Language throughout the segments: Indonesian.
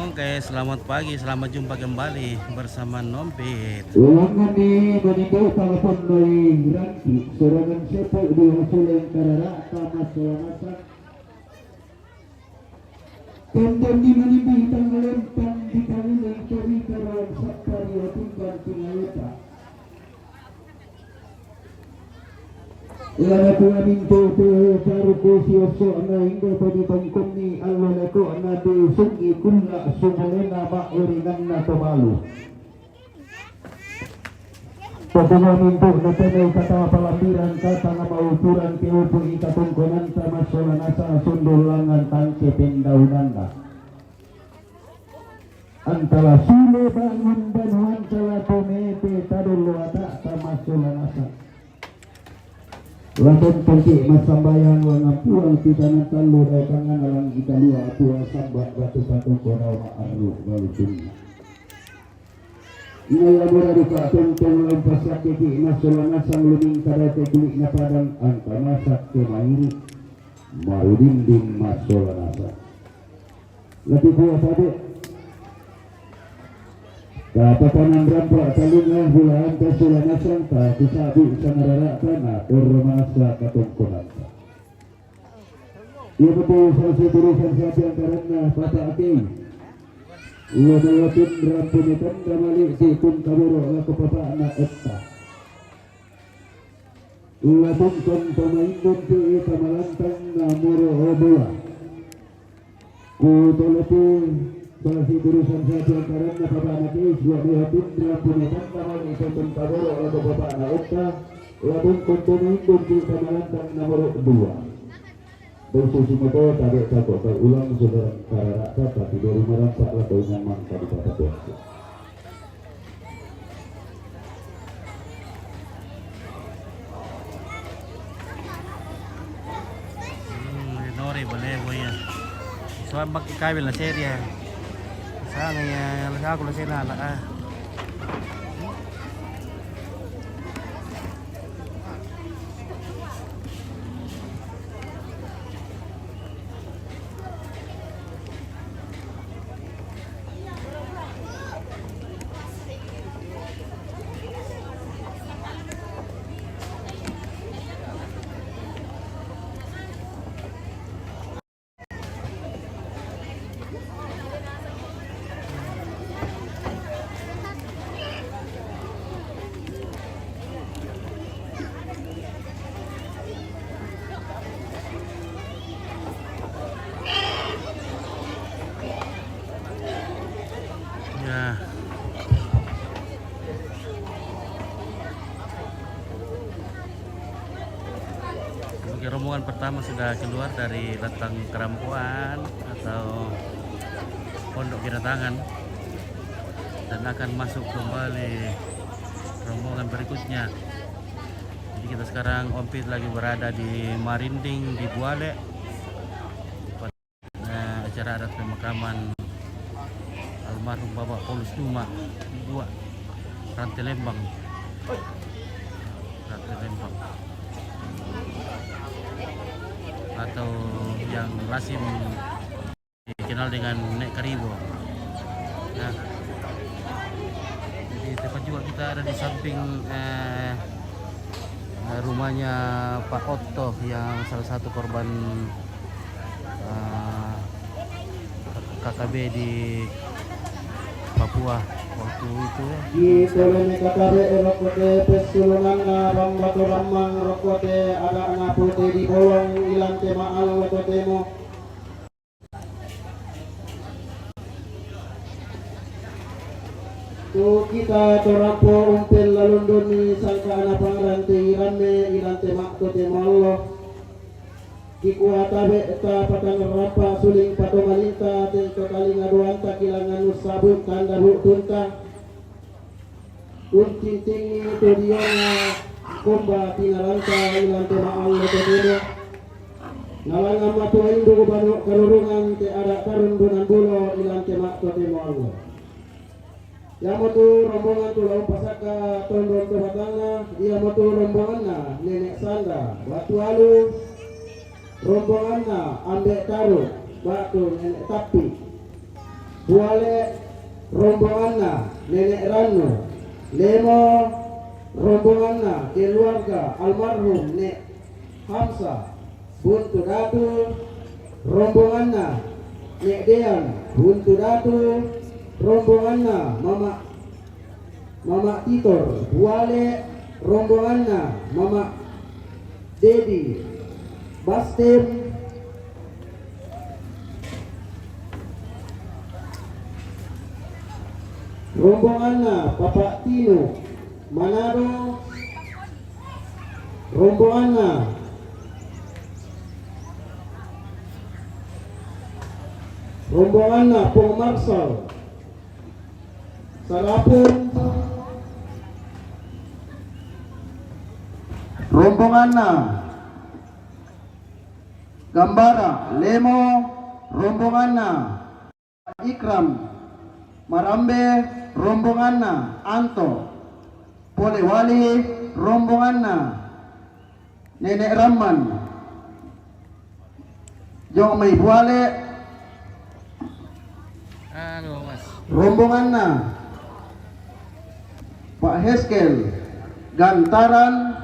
Oke, selamat pagi, selamat jumpa kembali bersama Nompit. Ulangan ni meninggau telepon dari Ranki, serangan sepak di hasil yang karara sama selamasan. Konten di menimbi tanggalempang di kali yang cari karang sakar yatimkan sinayata. Ilan ako aminto to baru ko siyoso na hingga pwede tongkong ni alwala ko na di sungi kula sumulena mauringan na tumalu. Pagkawamin po na tanay kata palapiran kata nga mauturan tiupo ikatungkunan sa masola na sa sundulangan tangke pendaunan na. Antara sulo bangun banuan tala pumete tadulo ata sa masola na sa. Laban pagi masambayang wangang puang kita natalo dagangan alang ikalua puang sambak batu-batu korau ma'aru balutun. Inayabura duka tungtung lempasak keki masolanasang luming karate kulik na padang angka masak kemairi marudinding masolanasa. Lati kuwa pade kapatanan rampak talungan hulaan kasolanasang ta kisabi sa nararatan na ormasa katungkunan. Ia betul sa turusan sa piangkaran na pataakay. Uwadawatin rampunitan kamali si kun kaburo na kapapa na etta. Uwadong kon pamaindon si itamalantang na muro obula. Kutulapin sa turusan sa piangkaran na papanakis. Uwadawatin rampunitan kamali si kun kaburo na kapapa na etta. Uwadong kon pamaindon si itamalantang na muro obula. Dosis itu tarik satu ulang saudara karara tapi dari merasa lah kau nyaman tadi kata dosis. Nori boleh boya. Soal bak ikabil na seria. Sana ya laga ko la sena la. Ya. Rombongan pertama sudah keluar dari Latang Kerampuan atau Pondok Kiratangan dan akan masuk kembali rombongan berikutnya. Jadi kita sekarang Ompit lagi berada di Marinding di Buale. Acara adat pemakaman almarhum Bapak Paulus Duma II Rantai Lembang. Atau yang lazim dikenal dengan Nek Karibo. Nah, di tempat juga kita ada di samping rumahnya Pak Otto yang salah satu korban KKB di Papua waktu itu ya. Di tolong KKB rokote pesulungan rong batu ramang rokote ada ngapote di bolong ilang temaal rokotemo. Tu kita torapo umpel lalundoni sangka anak pangranti irame ilang temak totemo Allah. Kikuata beta patang rapa suling pato malinta ten kekaling aduan takilangan usabut tanda tunta uncinting itu dia komba tinalanta ilang temaal lotodeno nalangan matu indu banuk karurungan te ada karundunan bulo ilang temak totemo Allah. Yang matu rombongan tu laum pasaka tondon tebatanga dia matu rombongan na nenek sanda batu halus rombongan na ambek taruh batu nenek tapi Buale rombonganna Nenek Ranu. Lemo rombonganna keluarga almarhum Nek Hamsa. Buntu Datu rombonganna Nek Dean. Buntu Datu rombonganna Mama Titor. Buale rombonganna Mama Dedi. Bastim rombonganna Bapak Tino. Manado rombonganna Pong Marsal. Salapun rombonganna Gambara Lemo. Rombonganna Ikram Marambe. Rombonganna Anto. Polewali rombonganna Nenek Raman. Jong Mai Buale Mas. rombonganna Pak Heskel Gantaran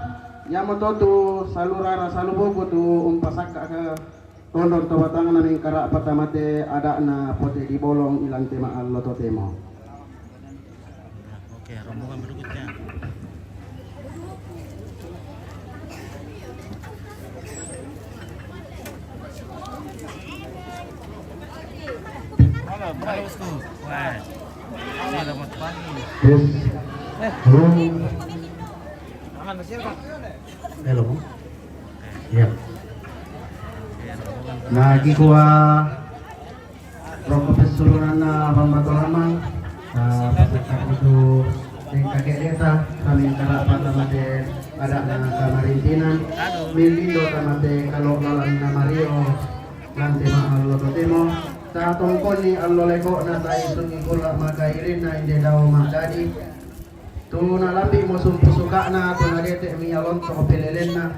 Yamato tu salurara salubogo tu umpasaka ke tondor tawatangan naming kara patamate ada na pote di bolong ilang tema alloto temo. Oke, rombongan berikutnya. Halo bosku. Wah. Selamat pagi. Aman Mesir, Pak. Hello. Ya. Nagi kuah Rokok Pesurunan Bambatolamang Pasakak itu kakek desa kami karak patamate ada na kamarintinan milindo tamate kalau lalan na Mario nanti mahal temo sa tongkol ni alloleko na tayo sungi kula magairin na hindi daw magadi tu nalapi mo sumpusuka na tu nagete miyalon to pelelen na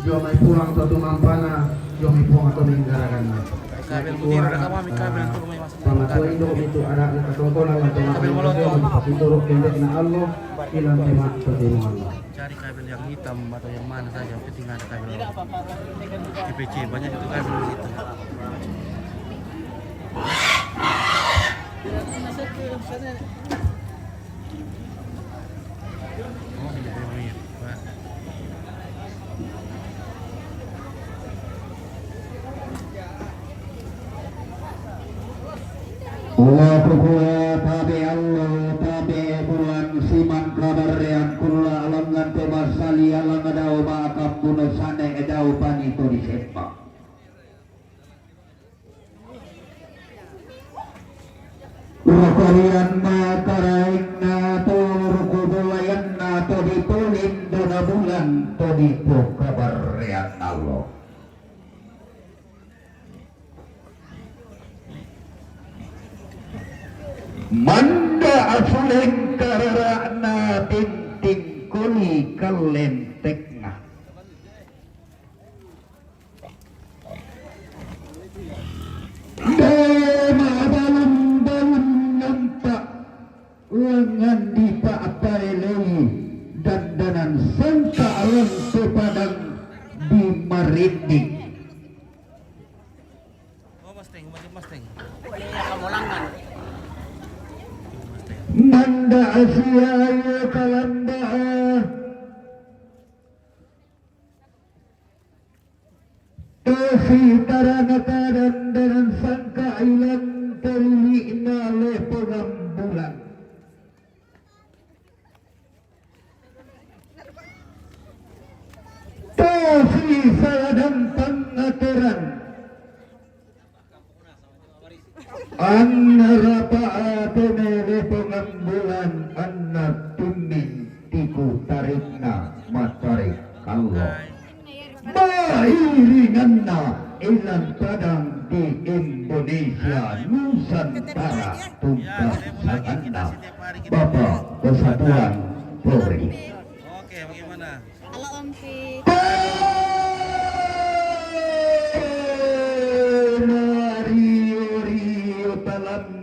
yo may pulang to tumampana yo may pulang to minggaragan na Kabel putih ada sama mi kabel itu may masuk. pamatua indo itu anak na katongkolan na tumampana pinturok pendek na Allah ilang tema to temo Allah. Cari kabel yang hitam atau yang mana saja, penting ada kabel PPC, banyak itu kabel di situ. Oh, ini BMWI, Pak. Allah kukuha tabi Allah tabi bulan siman kabar yang kulla alangan temasali alang adau maakam bunuh sane edau panito di sepak rukurian makarain na to rukubulayan na to ditulin dona bulan to dipo kabar yang Allah. Manda asuling kararana tinting kuli kalentekna Dema balum-balum nampak lengan di paapalelei dandanan sangka alam sepadang di marinding. Oh, Mustang, Mustang. Manda asyaya kalanda Tosi taranaka dandanan sangka ilang terili na lepongan bulan Tosi saladang pangaturan Anna paatene pengambulan anna tumbing tiku tarikna matarik Allah Bairinganna ilan padang di Indonesia Nusantara tungkap sakanda Bapak Persatuan Polri. Oke, bagaimana? Halo Om Fit. Mario Rio Talam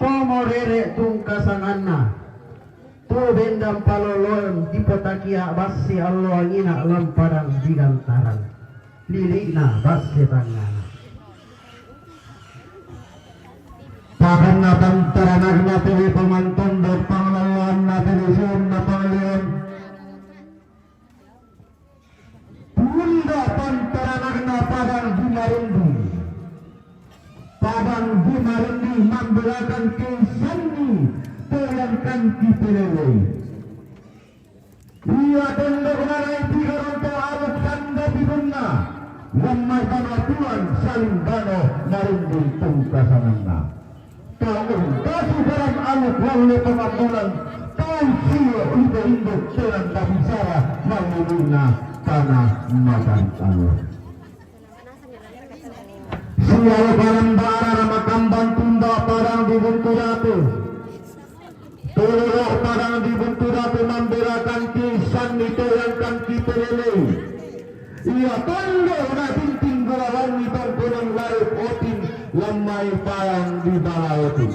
Pomorere tungkasanganna tu bendam palolon dipotakia basi Allah ngina lamparang digantaran lilina basi tangana pakan na pantaranag na pili pamantun do panglawan na pilusun na panglion Bunda pantaranag na padang Gimarundi Padang Gimarundi membelakan kisani terangkan kipelele ia tendok narai tiga ronto aluk sanda bibunna lemai banatuan saling bano Marundi tungkasananna tahun kasih dalam aluk lalu pemandulan tahun siyo induk terang kabisara maluluna tanah makan aluk sialo barang bara ramakambang tunda parang dibuntu datu Tolong parang dibuntu datu memberakan kisan itu yang kan kipelele ia tolong na tinting gulawan itong kunang larip otin lamay parang di balautin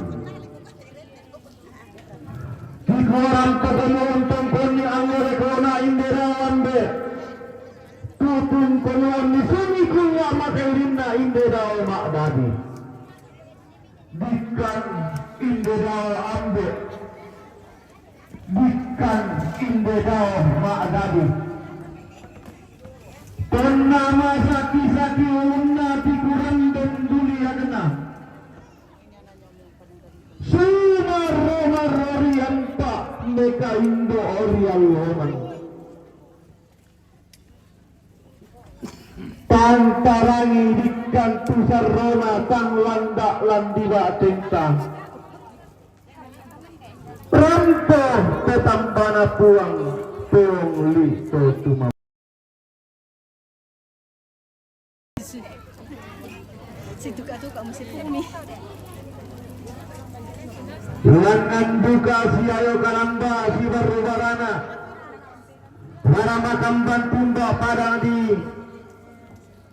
kikuran paganoon tong kuni ang rekona inderawan be tutun kunuan ni sumi kuya makailin na inderao makdadi dikan inderao ambe dikan inderao makdadi Pernama saki-saki unna tikuran dan dunia kena Sumar romar orian pak meka indo orial roman Pantarangi dikan tusar rona tang landak landiwa tentang Rampo tetambana puang puang listo tuma Si tuka-tuka mesti pumi. Langan duka si ayo kalamba si barubarana para makamban tunda padang di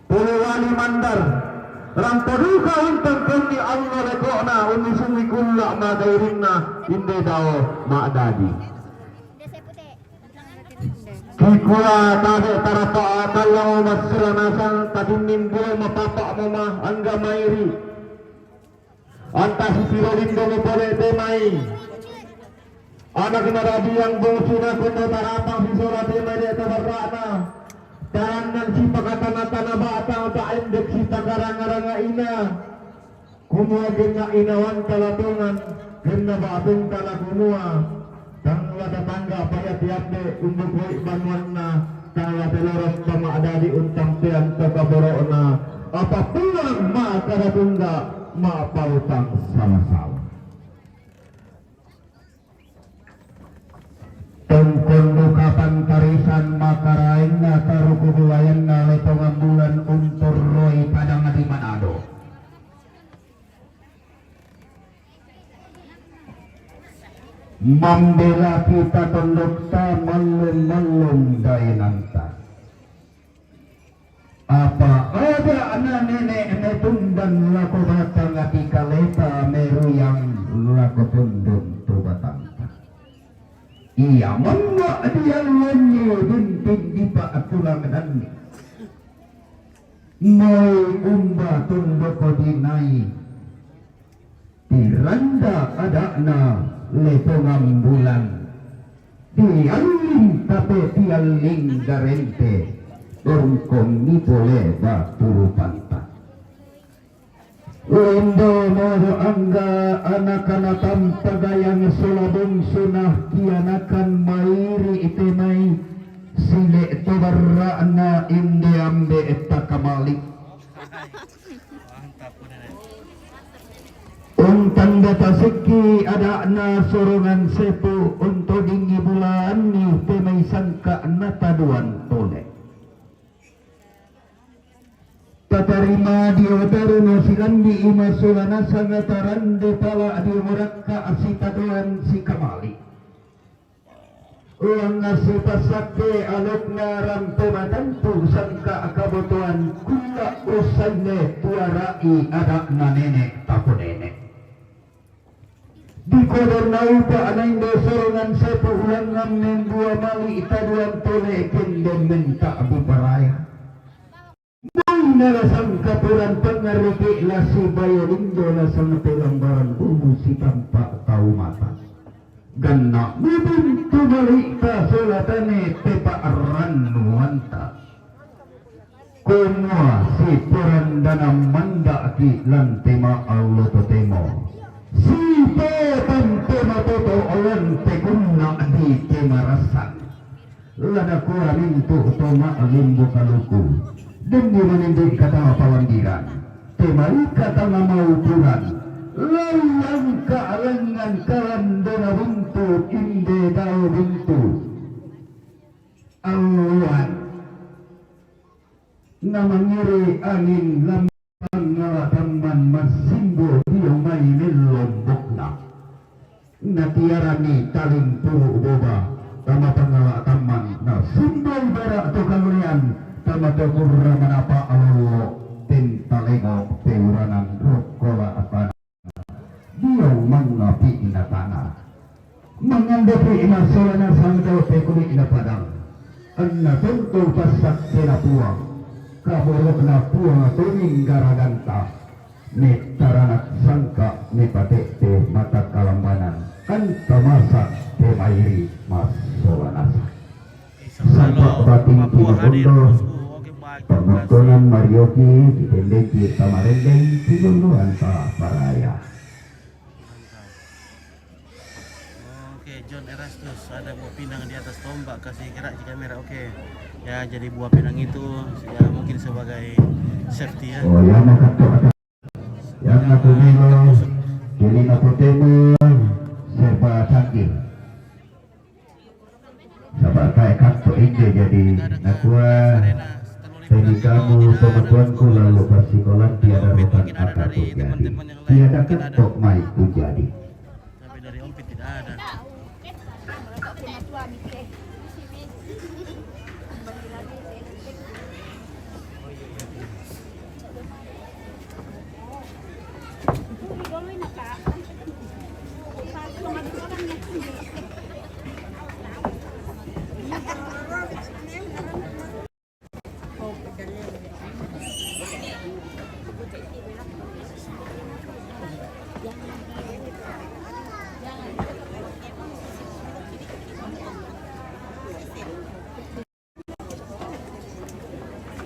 Polewali Mandar rampo duka untuk kundi Allah rekona unisumi kulla madairinna inde dao makdadi Kikula tabe tarapa atalau masranasang tadinin buo mapapak mama angga mairi Antas sirolindo mo pare temai anak narabi yang bosuna kuno tarapang sisora temai de tabarana tarangan si pakatana-tana bata ta indek si tagaranga-ranga ina kumua genga inawan kalatungan genna batung kala kumua tangla tetangga payat tiapde untuk woi banuanna tangla telorong sama adadi untang tiang kekaborona apa pulang ma kadatungga ma pautang sama-sama tengkondo kapan tarisan makarain na tarukubuayan na letongan bulan untur roy padang di Manado membela kita tondokta malum-malum dainanta apa ada anak nenek metunggan laku batang ati kaleta meru yang laku tundung tu batanta iya mengak dia lenyo dinting dipa atulang dan mau umba tunduk kodinai tiranda adakna letongan bulan dialing tapi dialing garente dorongkong ni pole baturu pantat Undo moho angga anak-anak tampagayang sulabong sunah kianakan mairi itemay sile tobarra na indi ambe etta kamalik Untang data seki ada na sorongan sepu untuk dingi bulan ni temay sangka na taduan tole tatarima di otaruno silandi ima sulana sangataran de pala di murakka asitaduan si kamali uang nasi pasake alok naram tomatantu sangka akabutuan kula usayne tuarai ada na nenek tapo nenek kodon naupa anay dosorongan sa paulangan ng dua mali itaduan tole kendem menta buparaya. Nung narasang kapuran pengaruti lasi bayarindo na sa natulang bumu si tampak tau mata. Ganna mubin tumali ka solatane tepa arranuanta. Kumwa si purandanam manda ki lantema Allah totemo. Si tema toto awan tekunna di temarasan. Lada kuwa mintu toma alimbo kaluku. Demi menindih kata pawandiran. Tema kata nama ukuran. Layang kaalangan kalandana buntu inde dao buntu. Awan. Nama ngiri angin lambang ngalatamban masimbo diyo may nilombokna. Natiarani taling puro boba. Tama pangalataman na simbol bara to kalulian. Tama to kurra manapa alolo. Tintalengo teuranan rokola atana. Diyo mangapi inatana. Mengandapi inasolana sangdaw tekuli inapadang. Anna tentu pasak tenapuang. Kaborok na puang tuning garaganta. Ni taranak sangka ni patekte mata kalambanan. Anta masak te mairi masolanasa. Sampak bating kinobondo. Pernontonan Marioki ditendeki tamarendeng pinunduan ta paraya. Oke, John Erastus ada buah pinang di atas tombak, kasih gerak di kamera. Oke. Ya, jadi buah pinang itu ya mungkin sebagai safety ya. Oh ya makato yang aku milo kini aku temu serba canggih. Sabar kayak kartu ini jadi nakua jadi kamu teman-temanku lalu persikolan tiada rotan atau jadi tiada ketok mai ku jadi. Tapi dari Ompit tidak ada.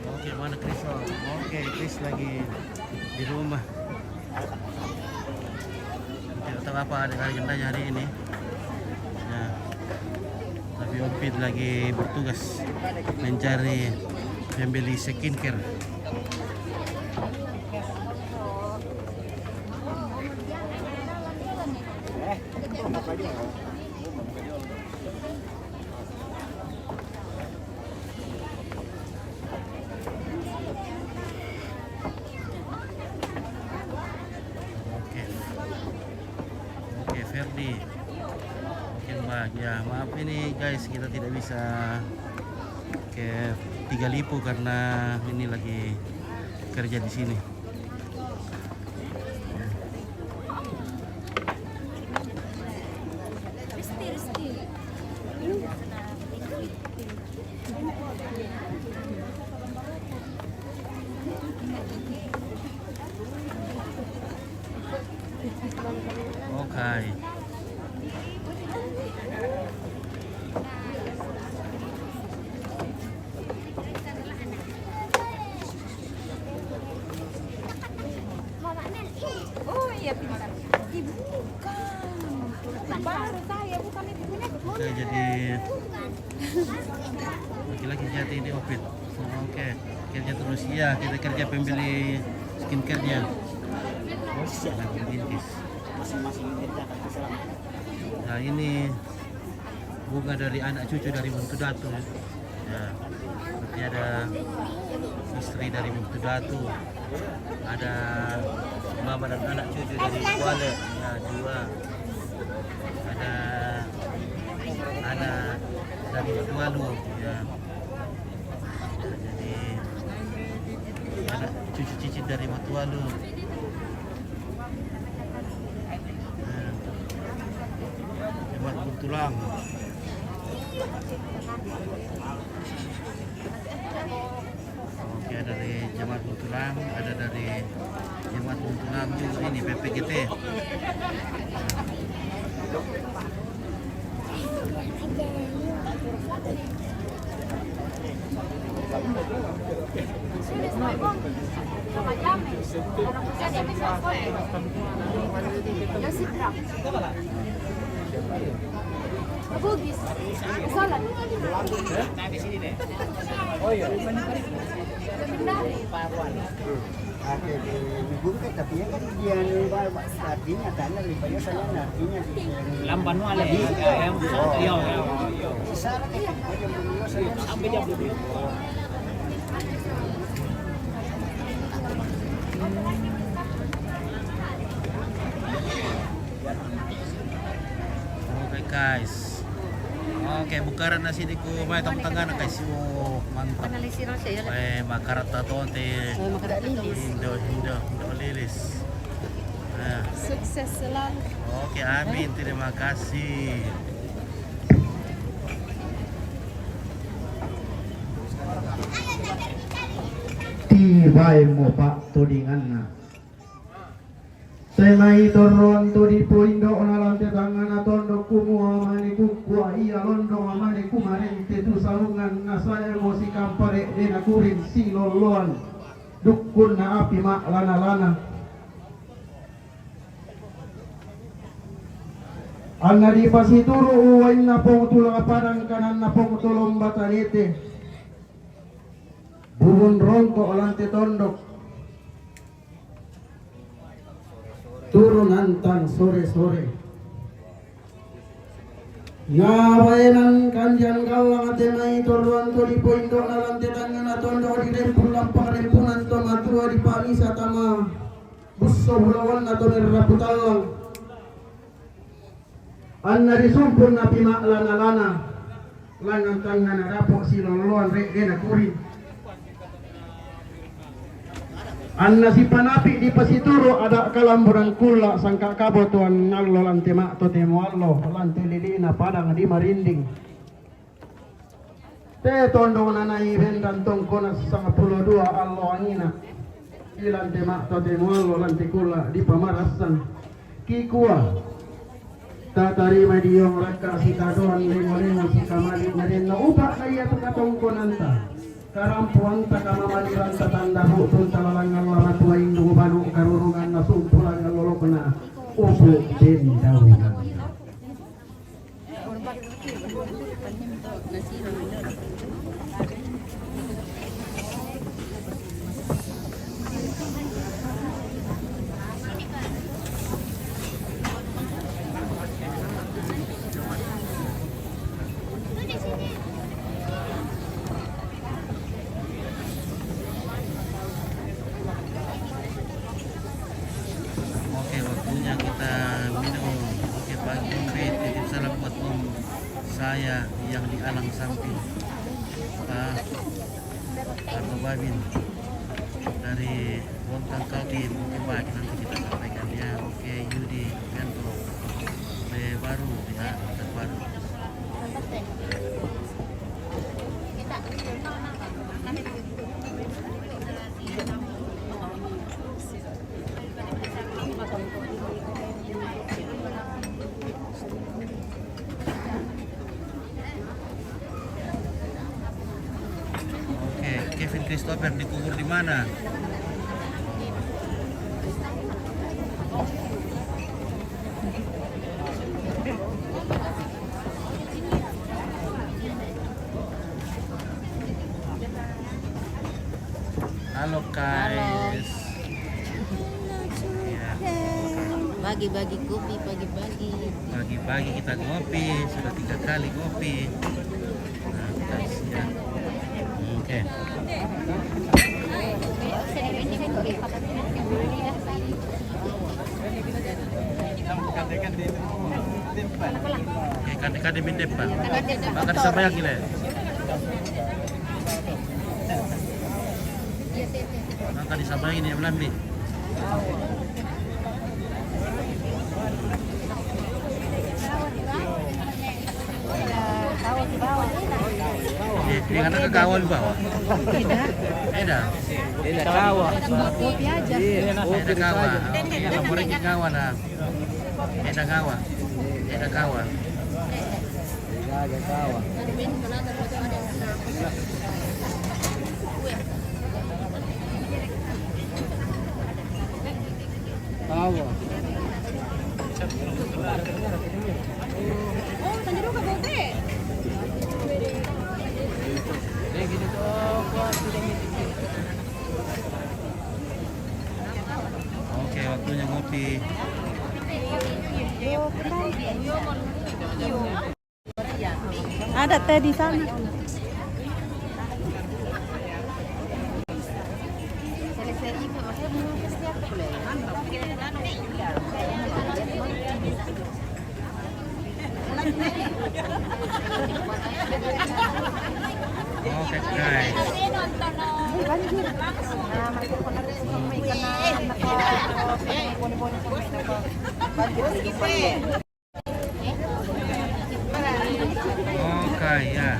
Oke, mana Chris? Oke, Chris lagi di rumah. Tidak tahu apa agendanya hari ini. Ya. Tapi Ompit lagi bertugas mencari pembeli skincare. Oke, Ferdi. Oke, Mbak. Ya, maaf ini guys, kita tidak bisa ke Tiga Lipo karena ini lagi kerja di sini. Oke. Oh iya pintar. Ibu bukan. Baru saya bukan itu punya. Oke, jadi laki-laki jati di Ompit. Oke, kerja terus ya, kita kerja pembeli skincare-nya. Nah, ini bunga dari anak cucu dari Bung Tudatu. Ya, berarti ada istri dari Bung Tudatu, ada mama dan anak cucu dari Kuala, ya dua, ada anak dari Tualu, ya. Jadi anak cucu cicit dari Matualu. Buntulang. Oke, dari Jemaat Buntulang, ada dari Jemaat Buntulang juga ini PPGT. Bugis. Salat. Oh iya. Ada di bungkus tapi ya kan dia artinya karena lebihnya saya artinya di Lamban wale yang iya sana kan jam 12 saya sampai jam 12. Oke guys. Oke, bukaran nasi di ku may tangtangan guys. Oh, mantap. Makarat tato te. Makarat lilis. Indo lilis. Nah, Sukses selalu. oke, amin. Terima kasih. Tibay mo pak tudingan na. Semai toron tu di puindo na lantai tangan na tondo kumua mani kukua iya londo mani kumarin tetu salungan na saya mo si kampare de na kurin si loloan dukun na api mak lana lana. Anga di pasituro uwain na pong tulang padang kanan na pong tulong batanite. Bubun rongko lantai tondok. Turun antang sore-sore ngawaenan kandian galang atemai toruan to di poindo na lantai tangan atondo di dempul lampang rempunan to matua di pamisa tama busso hulawan na to nirraputalang anna di sumpun na pimak lana-lana langan tangan na rapok siloloan rek dena kurin Anna si panapi di pasituro ada kalamburan kula sangka kabo tuan ngallo lanti mak to temo allo lanti lilina padang di marinding te tondo nanai vendan tongkona sanga pulo dua allo angina di lanti mak to temo allo lanti kula di pamarasan kikua tatari madiong raka si tadoan lemo si kamali ngaden na ubak kaya to katongkonanta karampuan takamamaliran tatanda hutun talalangan lama tua indung banu karurungan na sumpulan ngalolo kena upo dendaunan. Oke, waktunya kita minum. Oke, pagi Om Bet, titip salam buat Om saya yang di alang samping Pak Karno Babin dari Bontang Kaltim. Oke, baik, nanti kita sampaikan ya. Oke, Yudi Bentro baru ya, terbaru. Oke, Kevin Christopher dikubur di mana? Halo guys. Ya, Bagi-bagi kopi pagi-pagi. pagi-pagi kita ngopi, sudah 3 kali ngopi. Nah, kita siap. Oke. Oke, kade-kade min depan. Makan sama yang gila. Makan di Sabang ini yang melambi. Yang anak kekawan di bawah. Tidak. Beda. Ini kawa. Buat kopi aja. Beda kawan. Iya, goreng kawan lah. Beda kawan. Beda kawan. Ada kawa. Kawa. Oh, tadi lu ke bote. Oke, waktunya ngopi. Ada teh di sana. Oke, guys. Oke, ya.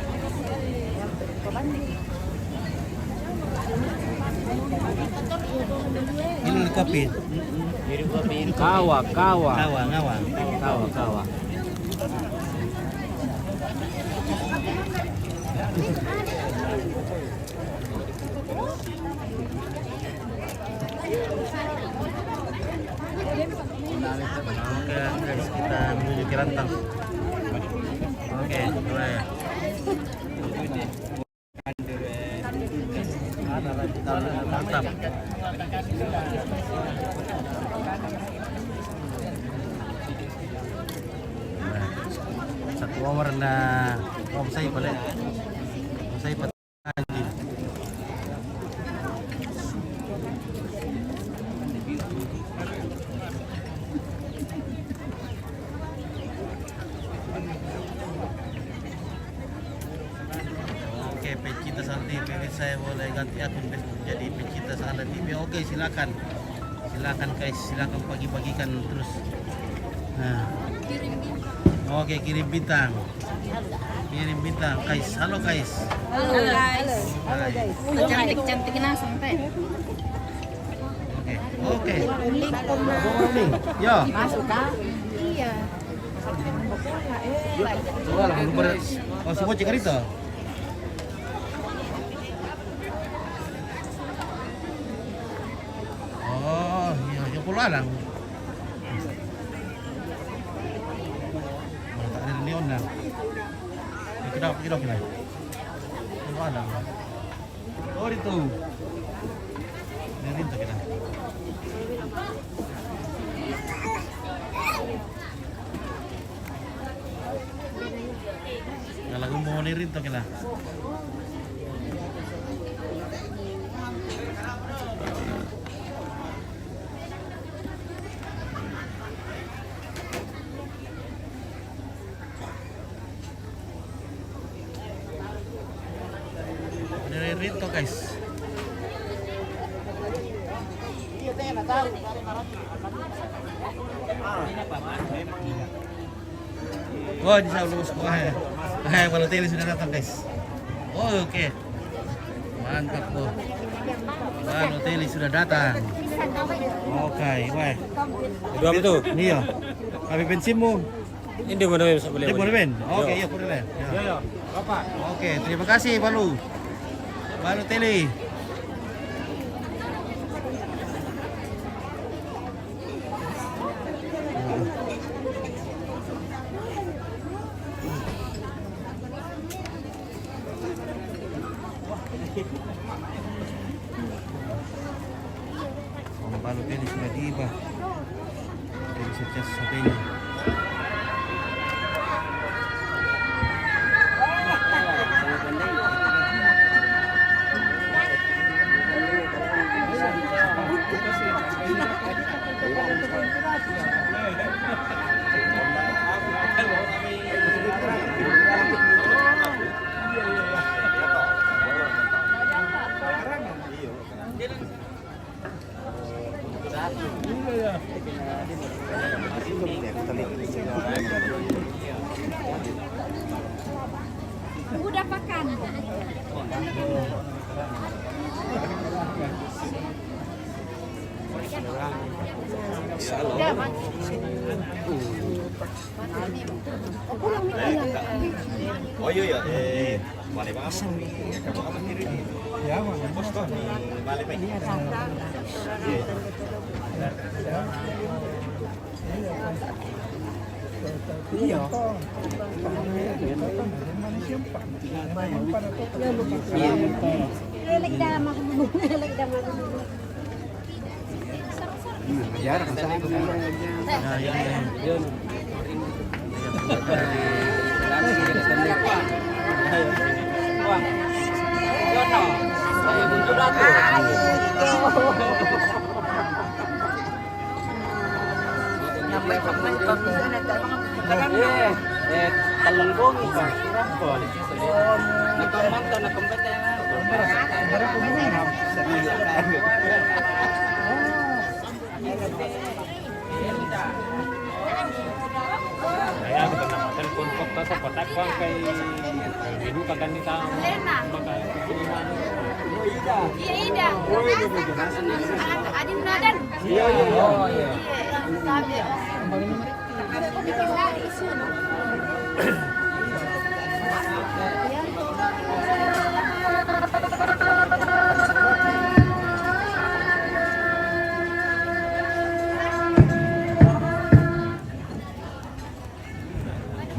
Ini kopi. Kawa, kawa. Kawa, ngawa. Kawa, kawa. Oke, guys, kita menuju ke Rantang. Oke, mulai. Mantap. Satu nomor na om saya boleh. Om saya lagi. Oke, Pecinta Sana TV, saya boleh ganti akun Facebook jadi Pecinta Sana TV. Oke, silakan. Silakan guys, silakan bagi-bagikan terus. Nah. Oke, kirim bintang. Kirim bintang, guys. Halo guys. Halo guys. Halo guys. Cantik-cantikin asam teh. Oke. Oke. Yo. Masuk kan? Iya. Oh, semua cek itu. Oh, iya, yang pulau alang. Oh, tak ada neon lah. Kita lah. Pulau alang. Oh, itu. Ini itu kita. Kalau mau nirin to kita. Nirin to guys. Wah, di sana lulus kuah. Balotelli sudah datang guys. Oh, oke. Mantap tuh. Balotelli sudah datang. Oke, wah. Dua betul. Iya. Habis bensinmu. Ini mana bisa boleh? Ini boleh ben? Oke, iya boleh. Ya. Bapak. Oke, terima kasih Balotelli. Balotelli sudah tiba. Kita bisa cas satenya. Udah pakan. Udah, Mas. Oh, pulang nih. Oh iya ya, balik banget. Kamu kamu kiri nih. Ya, bos tuh balik lagi. Iya. Lelek dah mah. Lelek dah mah. Biar saya Nah, ini Saya kita telepon kota sa kotak ko kay Bidu kagan ni ta. Baka kiniman. Iya, Ida. Adin Nadan. Iya. Oh iya. Sabi. Kami bikin lari isu.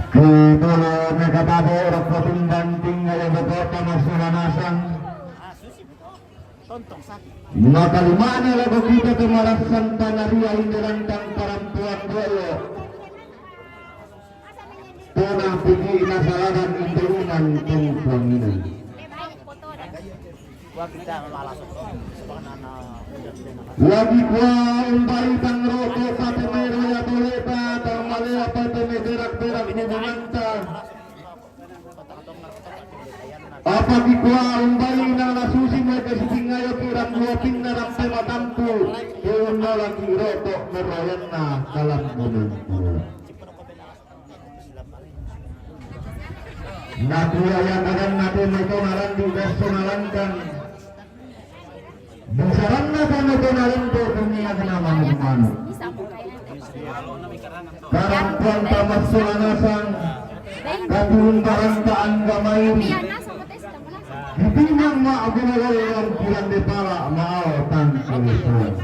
Kitulo nagkatabo rakwating banting ngayon bagota masulanasan. Nakalima na lago kita tumalasan tanaria indirantang parampuan doyo. Tunang pigi nasalaran indunan kung Panginoon. Lagi kwa umbari tang roko pati mero ya tuleta tang malaya pati may berak-berak hubunganta. Apa kikwa umbari na nasusi mo kasi ngayon kirang luwapin na rampe matampu. Yun na lagi roko merayan na kalam mununku. Nakuyayan akan natin ito narandi beso nalankan. Besaran na sa ito narandi kanya nama humano. Karang puan tamas sulanasang katulong karantaan gamay. Hindi nang maabunagay ang pulang de para maawatan solusyon.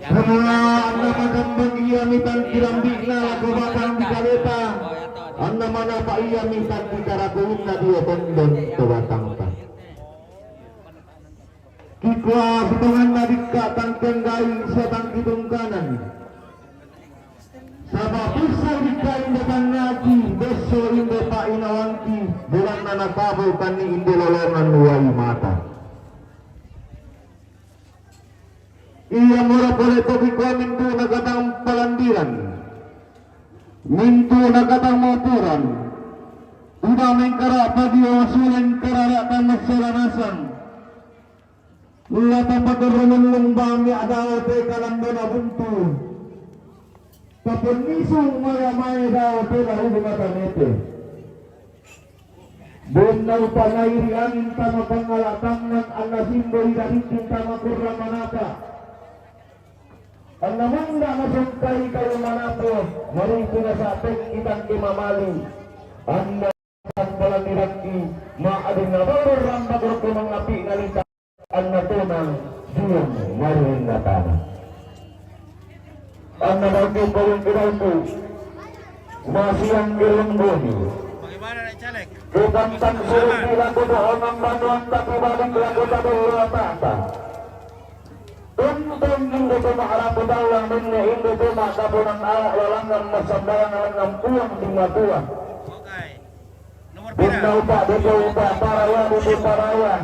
Semua anda magandang iyamitan kirambik na kubatang kalita. Anda mana pa iyamitan kikarakuhin na diyo tondon kubatang pa. Kikwa hitungan na dikka tangkang galing sa tangkitong kanan. Sa mapusay dikka indatang naki, beso inde pa inawangki, bulan na nagbabaw kan ni inde lolongan nuway mata. Iya mura boleh toki ko mintu nagatang palandiran. Mintu nagatang motoran. Udah mengkara padio masulen kararatan masalanasan. Latang pagkarunulong bami adaw te kalando na buntu. Kapunisong mayamay daw te lahubo matanete. Bunaw panayriangin tama pangalatang ng anasimboy daritin tama kurang manata. Ang naman na nasungkay kayo manato, marito na sa ating itang imamali. Ang nasang palaniraki, maadin na balor ang bagor ko mga api na lita. Ang natunang siyong maruhin na tanah. Ang nabagay ko yung kinaupo, masiyang kirunggoni. bagaimana nak caleg? Kukantang suruh bilang ko doon ang manuang tapi balik lang ko sa doon tata. Tuntun hindi ko maharap daw lang ninyo, hindi ko makabo ng walang ang masambayan ng puwang di matuwa. Okay. Nomor Bundaw pira? pa, dito pa, paraya, dito paraya.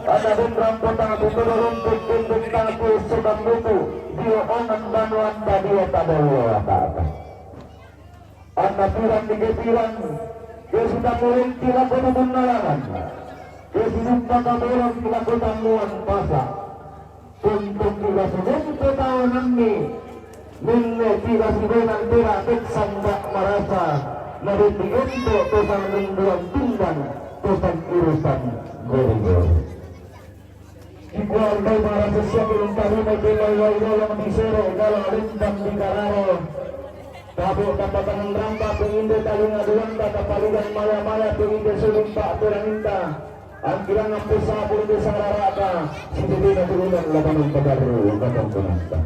Ada din rambutan, dito runtik, tindik taki, subang luto. Diyo ang banuan pa, diyo tadawa tata. Ang natirang digitiran, kaya sudah muling tila ko naman nalangan. Kaya sinumpa kaburang tila ko tanguan pasa. Untuk kita semua tahu nanti, minne kita semua nanti rakyat sanggak merasa lebih untuk tosan mingguan tinggal tosan urusan gor-gor. Ikuan kau para sesuatu yang tahu majulah yang disuruh dalam lintang di kararo. Tabuk tapatan rampak pengindu talung aduan kata paludan maya-maya pengindu sulung pak turaninta. Angkiran ngampus sabur di sararata. Sejujurnya turunan lapangan pedaru katong kunasta.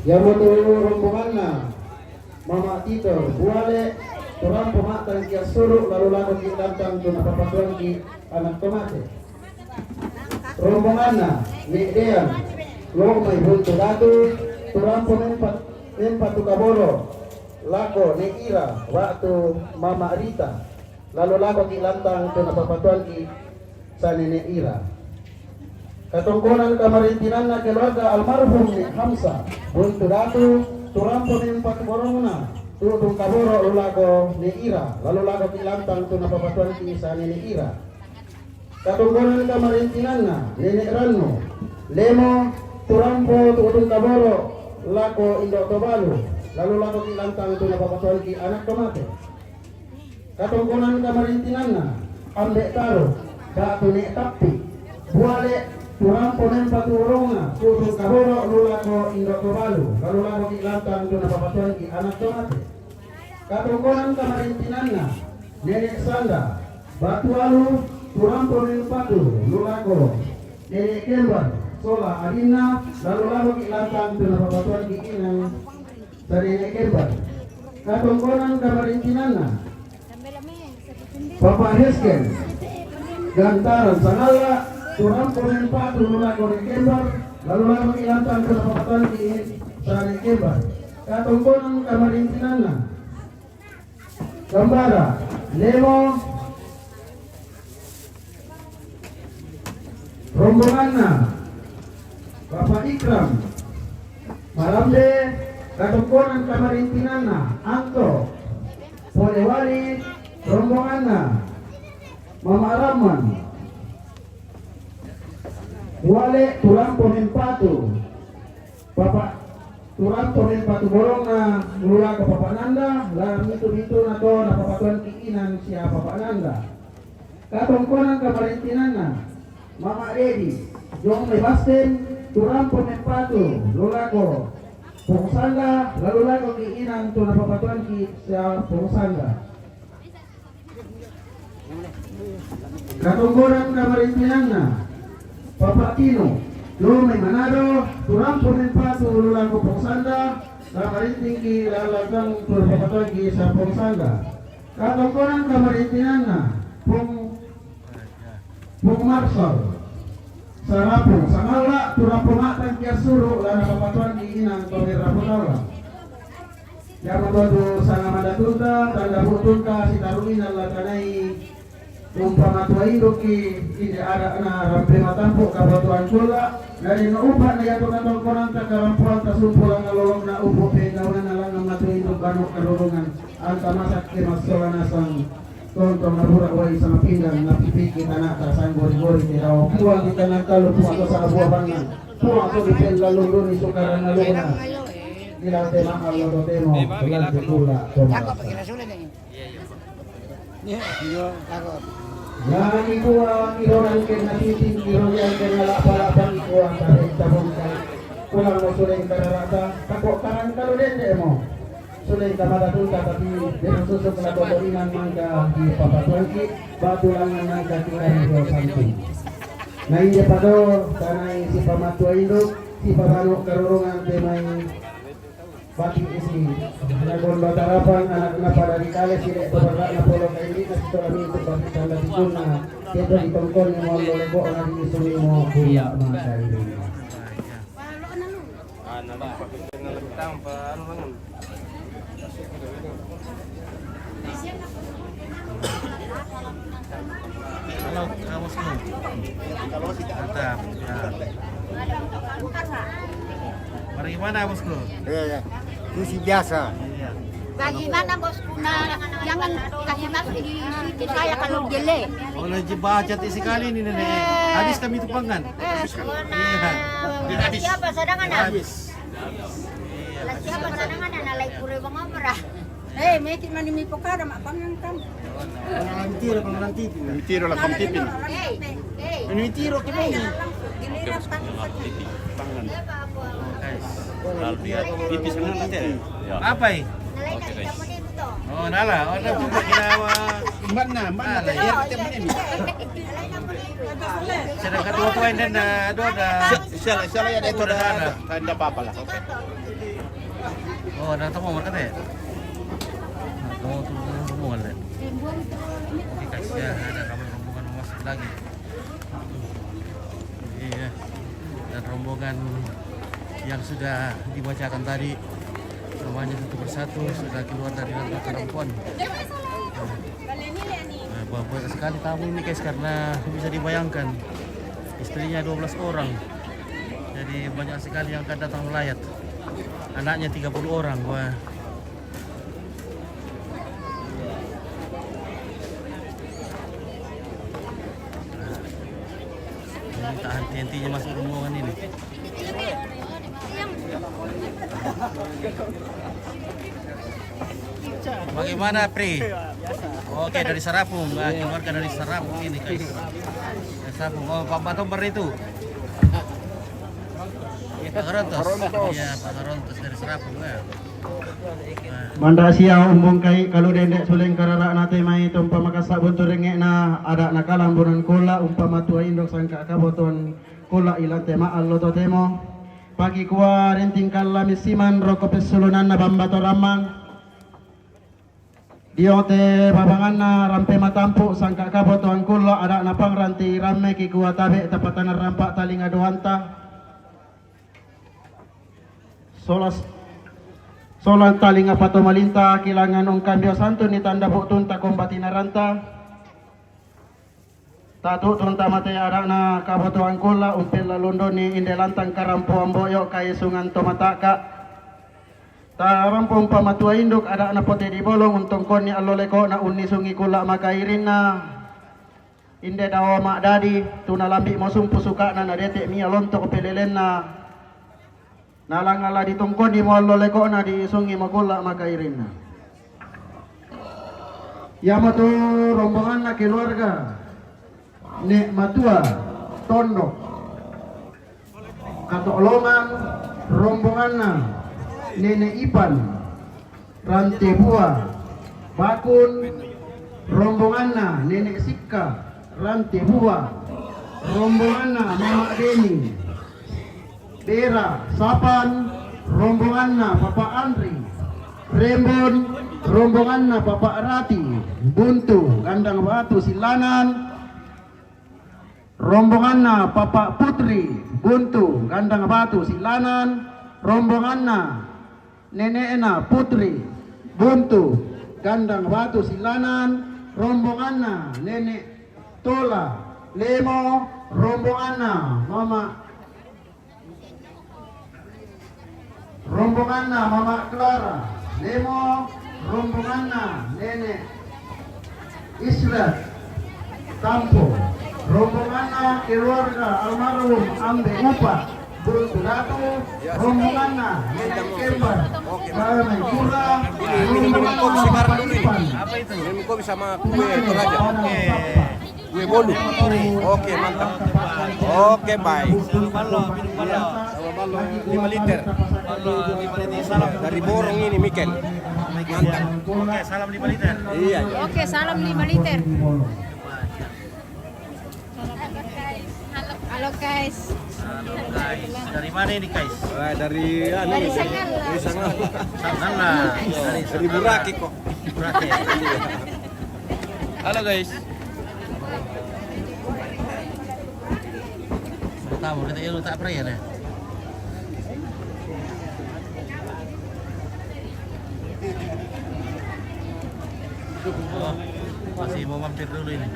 Yang mau rombongannya Mama Tito buale turang pematang kia suruh lalu lalu kita tantang tuna papatuan ki anak tomate rombongannya Nek Dean lo may buntu datu turang pemempat tukaboro lako Nek Ira waktu Mama Rita lalu lalu ki lantang tuna papatuan ki sa Nenek Ira. Katungkunan kamarintinan na keluarga almarhum Nek Hamsa buntu datu turang pemempat borongna tutung kaboro lulago Nek Ira lalu lago kilantang tu napapatuan ki sa Nenek Ira. Katungkunan kamarintinan na Nenek Rano lemo turampo tutung kaboro lago Indo Tobalu lalu lago kilantang tu napapatuan ki anak tomate. Katungkunan kamarintinan na Ambek Taro datu Nek Tapi buale turang ponen paturunga tutung kaboro lulago Indo Tobalu lalu lago kilantang tu napapatuan ki anak tomate. Katungkunan kamarintinanna Nenek Sanda Batu Alu turang ponen patu lulago Nenek Kembar Sola Adina lalu lago kilantang tu napapatuan ki inang sa Nenek Kembar. Katungkunan kamarintinanna Papa Hesken Gantaran Sangala turang ponen patu lulago Nenek Kembar lalu lago kilantang tu napapatuan ki sa Nenek Kembar. Katungkunan kamarintinanna Gambara Lemo rombonganna Bapak Ikram Malamde. Katungkunan kamarintinanna Anto Polewali rombonganna Mama Rahman Wale turang ponen patu Bapak turang ponen patu borong na lula ke Bapak Nanda lalu itu na to na papatuan kiinan siya Bapak Nanda. Katungkunan kamarintinanna Mama Edi Jong Lebasten turang ponen patu lula ko Pungsanda lalu lago kiinan to na papatuan ki siya Pungsanda. Katungkunan kamarintinanna Bapak Tino Lumay Manado turang ponen patu lula ko Pungsanda kamarinting ki lalagang turpapatuan ki sa Pungsanda. Katungkunan kamarintinanna Pung Marsal Sarapong Sangala turang pumatang kia suru lana papatuan ki inang Tomer Raputawa. Yang membantu sangat madatunta tanda putunka si taruinan lakanai umpama tua induki ini ada na rampe matampo kabatuan kula dari naupan na yato katungkunan kakarampuan kasumpulan ngalolong na upo pengawan na lang ng matu induk kanu karurungan ang tamasak kimasola nasang tontong nabura wa isang pinggan na pipiki tanak tasang gori-gori ni raw puwang kita nagkalo puwato sa abuabangan puwang to dipel lalulun ni sukaran na luna nilang temang alodo temo tulang ditula yang ikuan ironan ken nasiting ironan ken nalapalapan ikuan tarik tabong kay pulang mo suling kararata kako karan karo dende mo suling kamadatulta tapi dengan susuk na totolinan mangka di papatuanki batulangan mangka tingkari ro samping na hindi pa do tanay si pamatua induk si pamano karurungan temay bati isi nagon batarapan anak na padadikales sila ito baga na polo kay hindi kasi ito kami ito bakit ang latikon na ito itongkol ni mo ang lolego ang naging isuli mo kuya mga kaibigan. Halo, kamu semua. Mantap. Ya. Bagaimana bosku? Iya, itu si biasa. Iya. Bagaimana bosku jangan kasih masuk di situ saya kalau gele. Oh, nanti baca sekali ini nenek. Habis kami tupangan. Siapa sadangan? Habis. Siapa sadangan nalai pure bang opera. Mekit mani mi pokara mak pangan kan. Tiro lah pangtipin. Ini tiro kita ini. Tipis kan nanti. Apa ini? Oh, nala. Oh, na pun ginawa. Mana ya kita ini. Sedang ketua-tua ini na do da. Sila ya itu ada tanda apa lah. Oke. Oh, na tamo mo kate. Tamo mo wala. Oke, guys, ya ada rombongan masuk lagi. Iya. Dan rombongan yang sudah dibacakan tadi namanya satu persatu sudah keluar dari lantai perempuan. Banyak sekali tamu ini guys, karena bisa dibayangkan istrinya 12 orang, jadi banyak sekali yang akan datang melayat. Anaknya 30 orang. Wah. Tak henti-hentinya masuk rombongan ini. Bagaimana Pri? Oke, dari Sarapung, keluarga dari Sarapung ini guys. Sarapung, oh Pak Batomber itu. Pak Garontos. Iya, Pak Garontos dari Sarapung ya. Manda siya umbong kay kaludendek suling karara nate may tumpa makasa bunto renge na ada nakalang bunan kula umpama tua indok sangka kaboton kula ilang tema allo to temo pagi kuwa renting kala misiman roko pesulunan na bambato ramang diote babangan na rampe matampu sangka kaboton kula ada napang ranti rame ki kuwa tabe tapatan rampak talinga dohanta Solan talinga pato malinta kilangan ong kambyo santo ni tanda bukton ta kombati naranta tatu tunta mate arak na kabotoan kula umpil lalundo ni indelantang karampo amboyo kay sungan tomataka tarampong pamatua induk adak na pote di bolong untong kon ni aloleko na uni sungi kula makairin na inde dawa mak dadi tunalambi mosum pusuka na nadetek mi alontok pelelen na nalangala ditungkon di mall leko na di sungi makula makairin na. Yamato rombongan na keluarga Nek Matua Tondok Katolongan rombongan na Nenek Ipan Rante Bua Bakun rombongan na Nenek Sika Rante Bua rombongan na Mama Deni Dera, Sapan, rombongan na Papa Andri, Rembon, rombongan na Papa Rati, Buntu, Gandang Batu, Silanan, rombongan na Papa Putri, Buntu, Gandang Batu, Silanan, rombongan na Nenek na Putri, Buntu, Gandang Batu, Silanan, rombongan na Nenek Tola, Lemo, rombongan na Mama Clara, Lemo, rombongan na Nenek Israt Tampo, rombongan na keluarga almarhum Ambe Upa, Buntu Datu, rombongan na Nenek Kembar, Karamay Kura, rombongan na Papa Ipan. Apa itu? Kopi sama kue toraja. Kue bolu. Oke, mantap. Oke, baik. Minum ballo. 5 liter. Ballo 5 liter salam. Dari Borong ini Mikel. Mantap. Oke, salam 5 liter. Iya. Oke, salam 5 liter. Halo guys. Halo guys. Dari mana ini guys? Dari Sangal. Dari Sangal. Sana. Dari Buraki kok. Buraki. Halo guys. Tahu kita itu tak pernah ya. Oh, masih mau mampir dulu ini.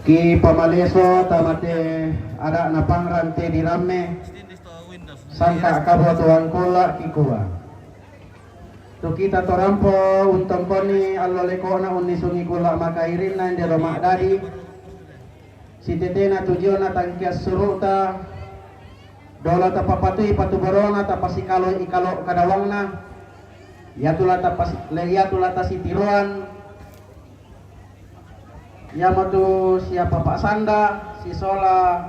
Ki pamaleso tamate ada na pangrante di rame sangka kabutuan kula kikuwa. Tu kita torampo untung koni allo lekona unni sungi kula makairin na ndero makdadi. Si tetena tujuana tangkias suruta dola tapapatui patuborona tapasikalo ikalo kadawangna. Yatula tasitiruan. Ya matu siapa Pak Sanda, si Sola,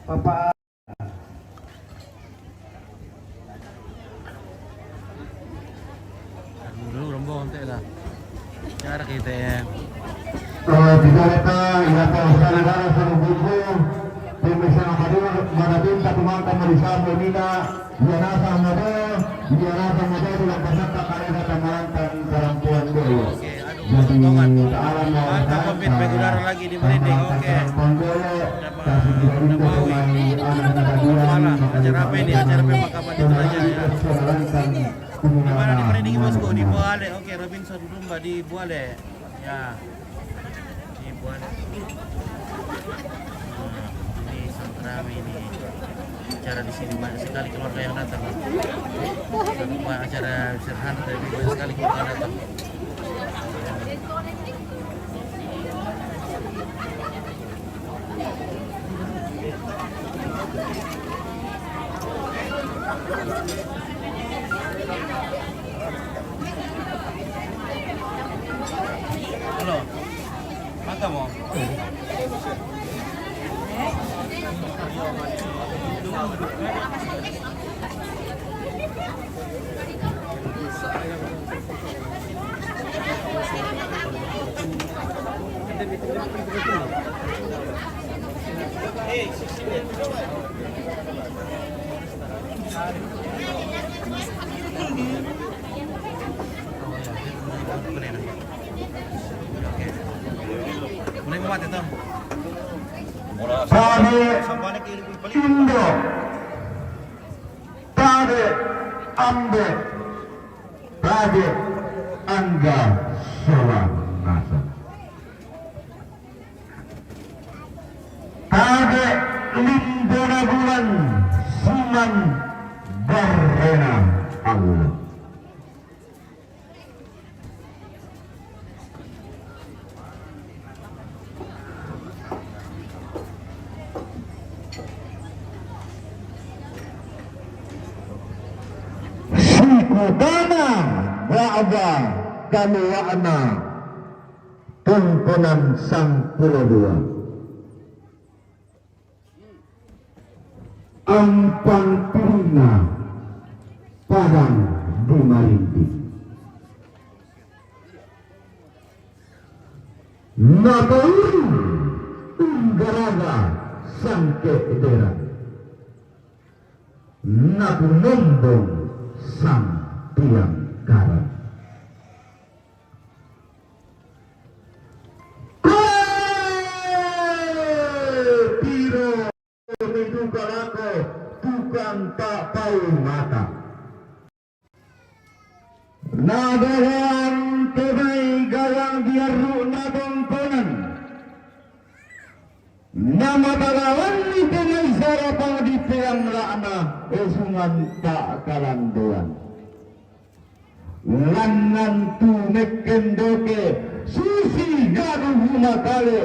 Bapak dulu rombong teh lah. Cara kita ya. Tiga leta, ya Pak negara seluruh buku, pemirsa hadir, manatin satu mangka merisam menina, biasa model dalam peserta karya tamarantan perempuan dulu. Jadi alam mantap pemimpin begudara lagi di Merinding. Oke. Acara apa ini? Acara pemakaman itu aja ya. Di mana di Merinding Bosku? Di Buale. Oke, Robinson Dumba di Buale. Ya. Di Buale. Ini Santrami ini. Acara di sini banyak sekali keluarga yang datang. Tanpa acara sederhana tapi banyak sekali keluarga datang. Halo, makan mau? Mulai muat itu. Indo, Tade, Ambe, Tade, Angga, Solang, Nasa. Tade, Limbona Bulan, Suman, Barrena, Allah. Sikudana wa'aba kaluwa'na tumpunan sang pulau dua ampang pirina padang di Marinding nabauri unggaraga sangke edera nabunombong sang tiang karat piro menduga lako tukang tak tahu mata nadahan tunai gawang biaru nabongkonan nama tagawan itu may sarapang di tiang laana esungan tak kalanduan langan tu mekendoke susi garu humakale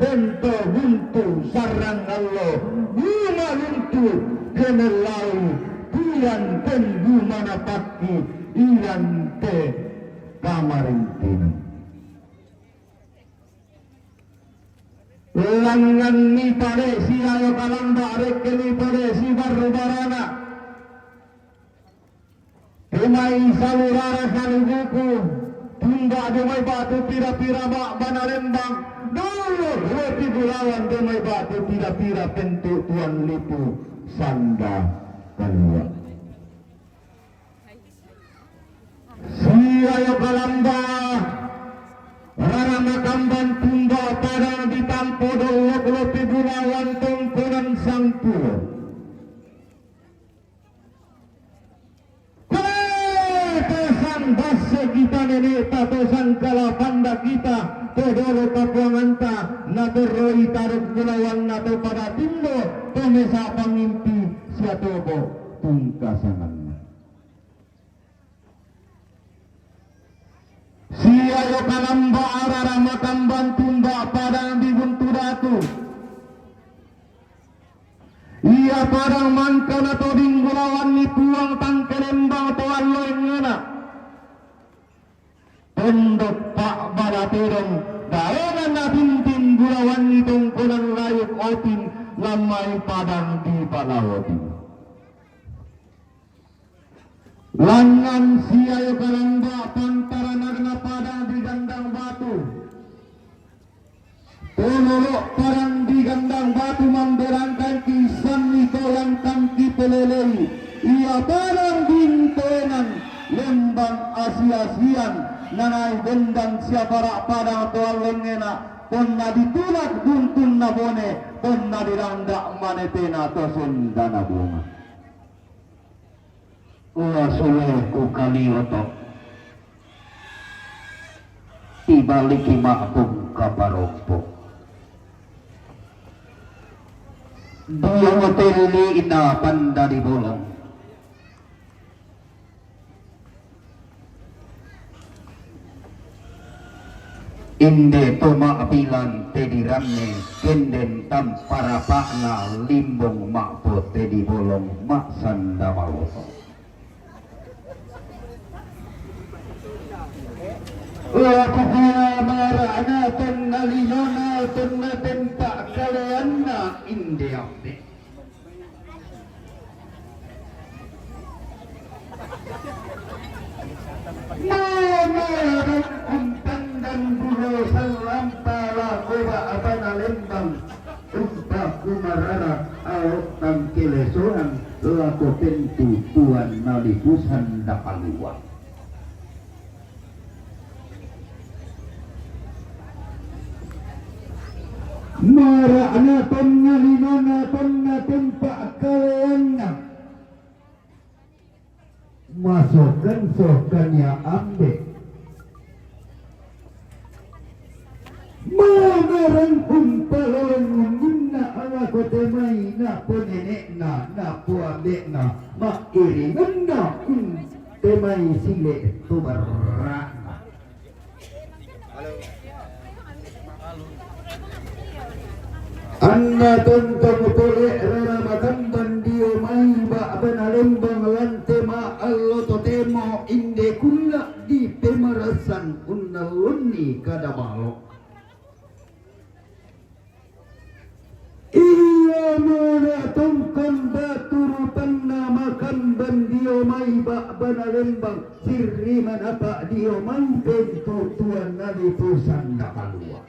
tento buntu sarang Allah guna buntu kenelau tuan ten gumana paki ilan te kamarintin langan ni pare si ayo kalamba reke ni pare si barbarana Umay salurara salubuku tunda dumay batu pira-pira bak banalembang dulu roti gulawan dumay batu pira-pira pentu tuan lipu sanda kalua si ayo kalamba rara makamban tunda padang ditampo dulu roti gulawan tumpunan sang pulau base kita nenek tatosan kala panda kita todoro kapuanganta natoroi taruk gulawan nato pada tindo pemesa pangimpi siatobo tungkasangan. Siayo kalamba arara makamban tumba padang dibunturatu. Ia padang mangkana to dinggulawan ni puang tangkelembang to alloy ngana. Pondok Pak Balatirong daerah na bintin gulawan ni tungkulan layuk otin lamai padang di Palawati. Langan siayo kalamba pantaran na padang di Gandang Batu. Tololok parang di Gandang Batu memberangkan kisan nito langkang kipelelei. Ia parang bintenan lembang asia-asian nanay bendang siapara padang toal lengena ponna ditulak buntun na bone ponna dirandak manetena to sundana bunga. Suleku kalioto tibaliki makbung kaparompo dia hotelli ina panda di bolong inde toma apilan tedi ramne kenden tam parapakna limbong makpo tedi bolong mak sanda maloto. Aku kira marana tengalinona tengatempa kaleanna indiape. Nama kumpang dan bulo salampala koba abana lembang umpa kumarara awak tangkilesoan laku tentu tuan nalipusan dakaluan. Marana pengalinona pengatempa kaleanna masukkan sokannya ambe mangarang kumpalon ngina ala kote mai na ponenek na po ambe na makiringan na temai sile tubarana. Anna tontong tole rara makamban dio mai ba benalembang lantema allo totemo inde kunna di pemarasan unnalunni kadabalo. Iya mona tongkon baturutan nama kamban dio mai ba benalembang sirri manapa dio mai bentu tuan nadi pusan dakalua.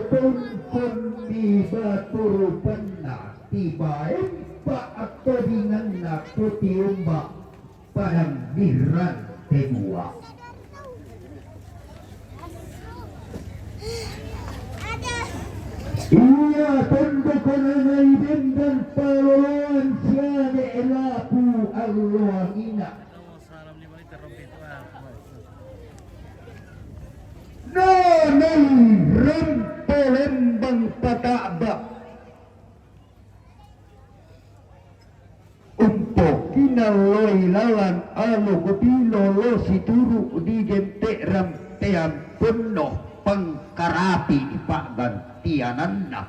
Tungkon di batur pena tiba empa atau dengan nak putih ombak padang diran temua. Iya tundukkan anai dan paloloan siane elapu Allah ina. Nanay rempelembang pataba untuk kinaloy lawan alo kupilo lo situru di gente rampean penuh pengkarapi paggantiananna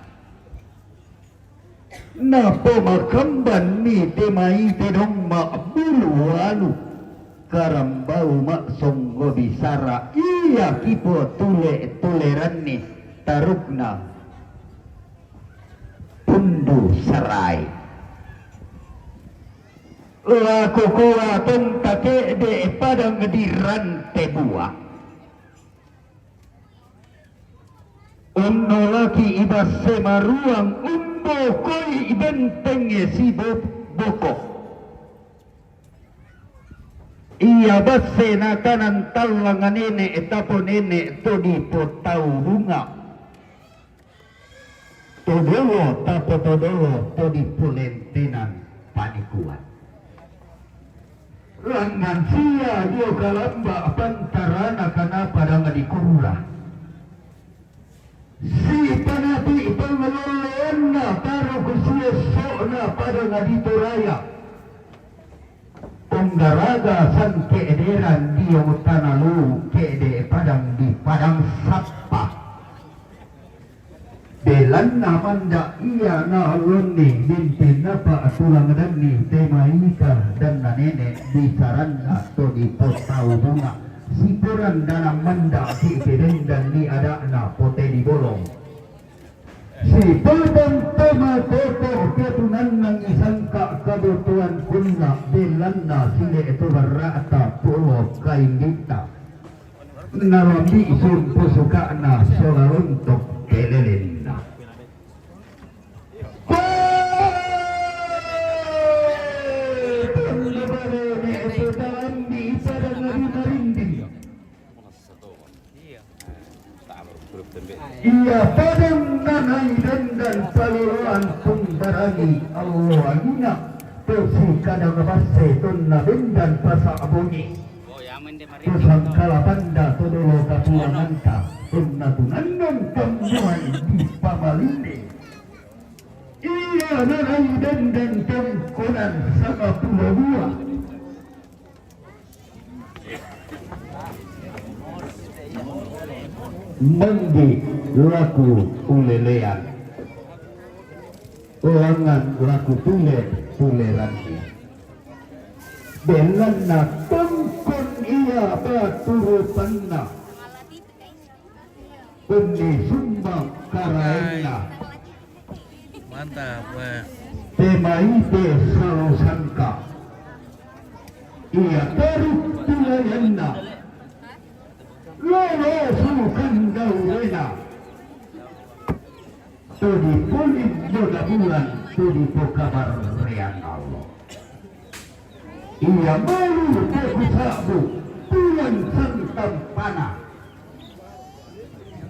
na pemakamban ni temai tedong makbulu alu karambau mak songgo bisara iya kipo tuleranni tarukna pundu sarai laku kuwa tentake de padang diran tebua unno laki ibas semaruang umbo koi bentenge si boko iya base na kanan talangan nene etapo nene to di potau bunga todolo tapo todolo to di pulentenan panikuan Langan sia dio kalamba pantarana kana padang dikurula. Si panati pangalolena taro kusia sona padang ditoraya. Unggaraga san keederan dio tanalu keede padang di padang sapa. Belan namanda iya na aloni mimpin napa tulang dani tema ika dan nenek bisaran atau di potau bunga sipuran dalam manda si keren dan di ada na pote di bolong si padang tema toto ketunan nang isangka kebutuhan kunna belan na sile itu berata pulau kain kita narambi sun pusuka na solar untuk kelelin. Ia padang nanai dan paluan pungdarani Allah agina tersi kadang base tunna bendan pasa abuni tusang kalapanda todolo kapuanganta tunna tunannon kambuan di pamalinde. Ia nanai dan tengkonan sama pulau buah mandi laku ulelean ulangan laku tuleran belana tengkon ia baturu panna peni sumbang karaena Mantap, wah. tema ite selalu sangka ia teruk tuleanna lolo sukan gaurena todi kulit joda bulan todi kabar rian Allah ia malu keku bulan santam panah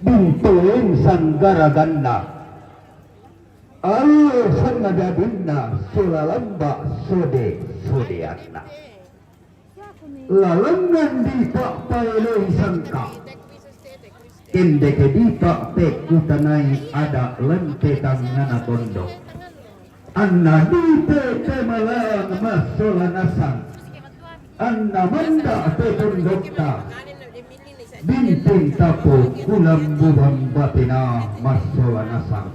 bintuin sanggara ganda Allah sangada binna sulalamba sodeanna lalangan di pak pailoi sangka kende ke di pak pekutanai ada lente tangana kondok anna di pe malang masola nasang anna manda pe kondokta binting tapo kulam buang batina masola nasang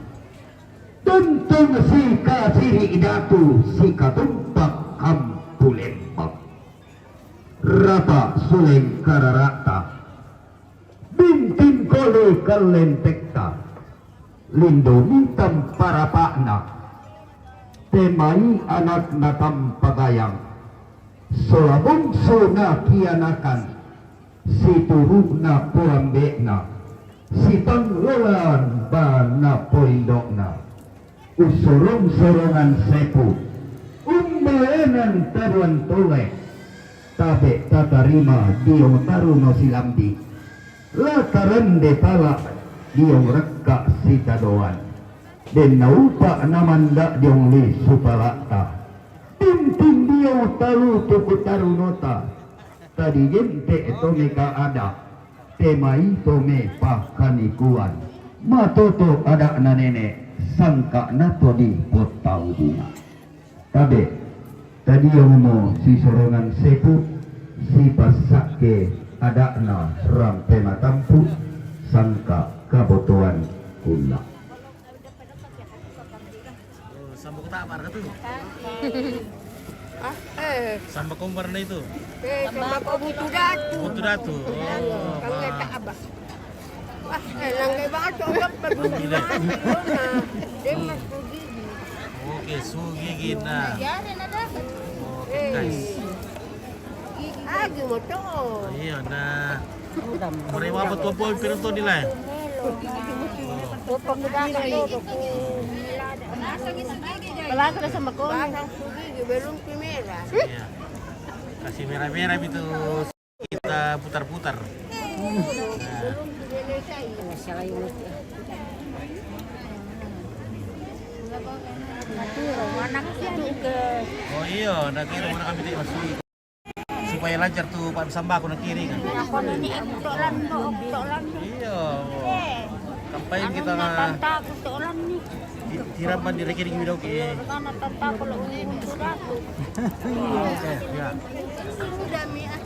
tuntung si kasiri idatu si katumpak kampulembak rata suleng kararata bintin kole kalentekta lindo mintam para pakna temai anak natam pagayang solabong sona kianakan si turug na puambekna si panglolan ba na poindokna usurong-sorongan sepu umbaenan taruan tolek tabe tatarima diong taruno silambi lataran de pala diong rekka sitadoan den naupa namanda diong li supalata tintin diong talu tuku tarunota tadi gente tomeka ada temai tome pakanikuan matoto ada na nenek sangka nato di potau bunga tabe tadi yang mau si sorongan sepu si pasake adakna rampe matampu sangka kabotoan kula Sambal ketamar itu. Sambal kombar na itu. Sambal ko buto datu. Buto datu. Kang eta abah. Wah, langgai bato abah pagugi na. Demas gigi. Oke, sugigi na. Yari na dapat. Oke, guys. Agi mo to. Iya na. Mereka betul-betul pintu nilai. Wala ka na sa makon. Batang sugigi, belum primera. Iya. Kasih merah-merah itu kita putar-putar. Belum Indonesia ini. Anak siya ke. Oh iya, nanti rumah kami tidak masuk. supaya lancar tuh Pak Sambako na kiri kan. Ako na ni tolan mo, tolan mo. Iya. Kampayan kita nga Tanta ko tolan ni. hirapan di rekening video ke. Kana tanta ko lang dato. Oke, ya. Dami ah.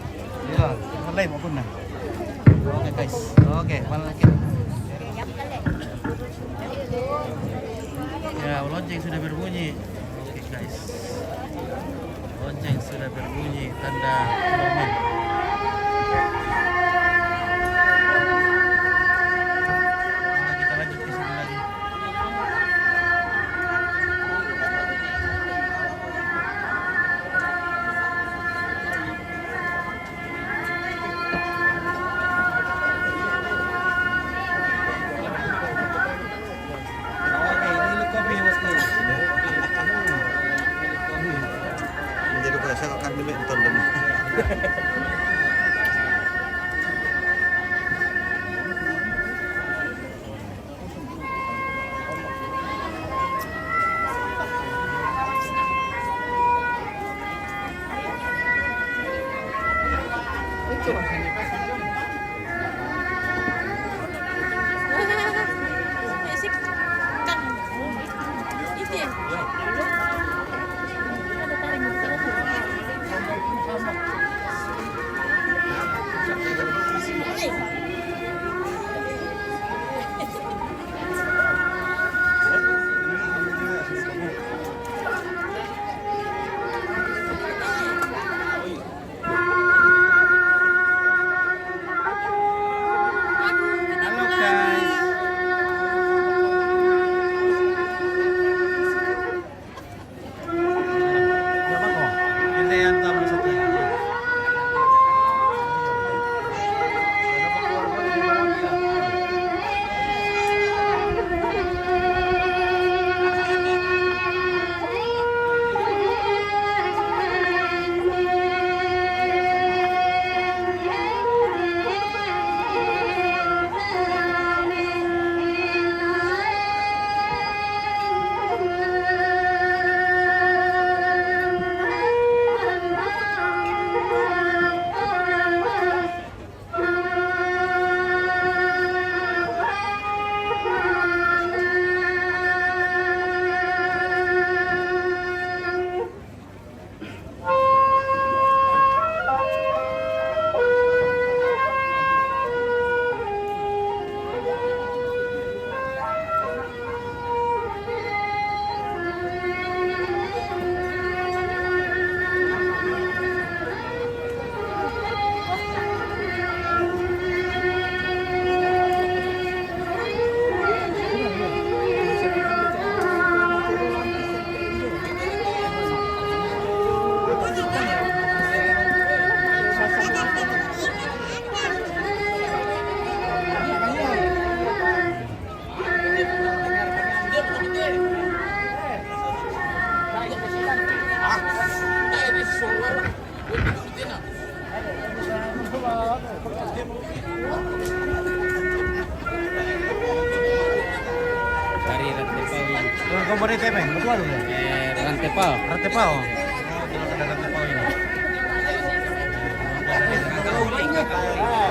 Iya, mulai mo na. Oke guys. Oke, malakit. Ya, lonceng sudah berbunyi. Oke guys. Lonceng sudah berbunyi, tanda normal. Nah, kita lanjut ke sini lagi. Oke, ini lu kopi bosku. Jadi berasa akan dulu tonton. Halo guys. Siapa kok? Kita yang tamu satu. Dari Rantepau. Dengan kompor itu apa? Betul ya? Rantepau. Rantepau. Oh, ada Rantepau ini.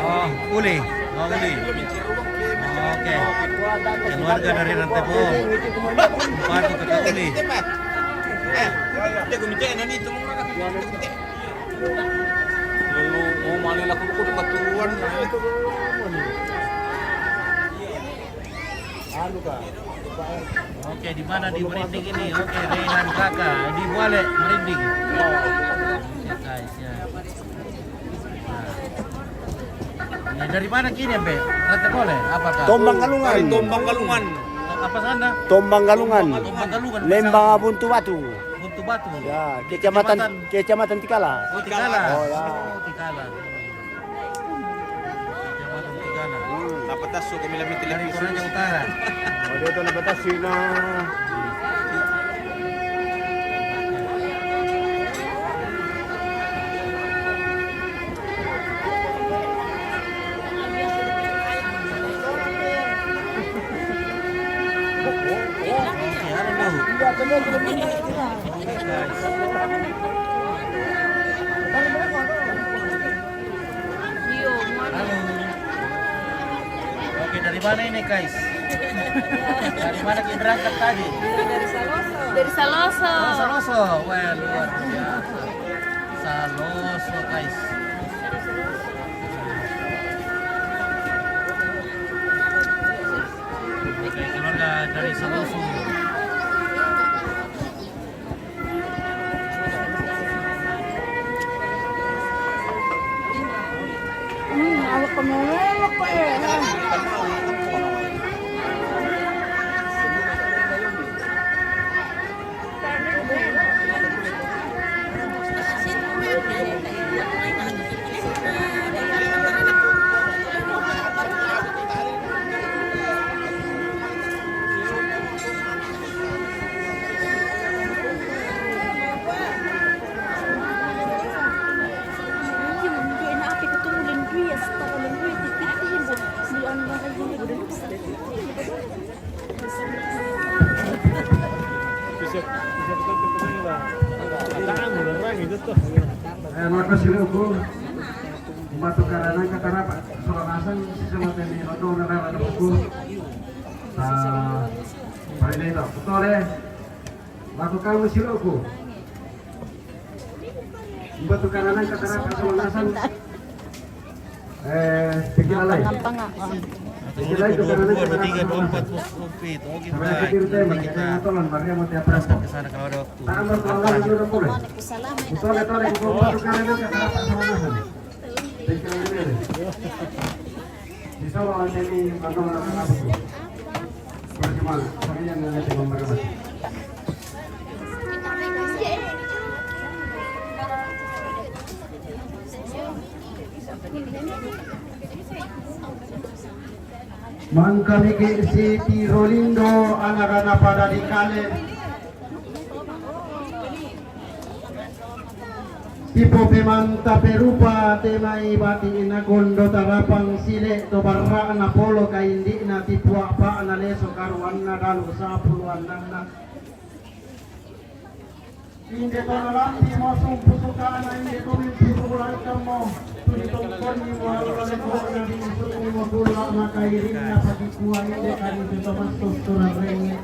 Oh, uli. Oh, uli. Oke. Keluarga dari Rantepau. Bantu kakak uli. Lalu mau malila ko katuan. Oke, di mana di merinding ini? Oke, Rehan kakak di Buale merinding. Oke guys ya. Nah, dari mana kini Mbe? Rantepau apakah? Tombang Galungan. Tombang Galungan. Apa sana? Tombang Galungan. Tombang Galungan. Lembang Buntu Batu. Buntu Batu. Ya, Kecamatan Tikala. Oh, Tikala. Oh, ya. Oh, Tikala. Kecamatan Tikala. Dapat tasu kami lami Dari televisi. Toraja Utara. Oh, dia tu nak batasi na. Oke, halo. Oke, guys. Dari mana ini guys? Dari mana kita berangkat tadi? Dari Saloso. Oh, Saloso. Wah, luar biasa. Saloso guys. Oke, keluarga dari Saloso. Awak kemelek kok ya. Makasih aku batu karena kata Pak Sulawesi sesama tni atau negara aku pada itu betul ya batu kamu siloku batu karena kata Pak Sulawesi pikir lain pikir lain itu karena Bertiga, 24 kopi. sampai pikir teh mereka tolong barnya mau tiap berapa Kesana kalau ada waktu. tak bertolong sudah boleh betul itu lagi batu karena kata Pak Sulawesi pikir lain bisa bawa ini atau apa bagaimana kami yang mengerti bagaimana Mangkali ke Siti Rolindo anak-anak pada di kale tipo pemanta perupa temai bati ina gondo tarapang sile to barra na polo kaindi na tipua pa na leso karuan na dalu sa puluan na inde to na lampi mo sung pusuka na inde to min pusukulan kamo tulitong koni mo alole ko na din mo pula na kairin na pagikuan inde kani to mastos to na renge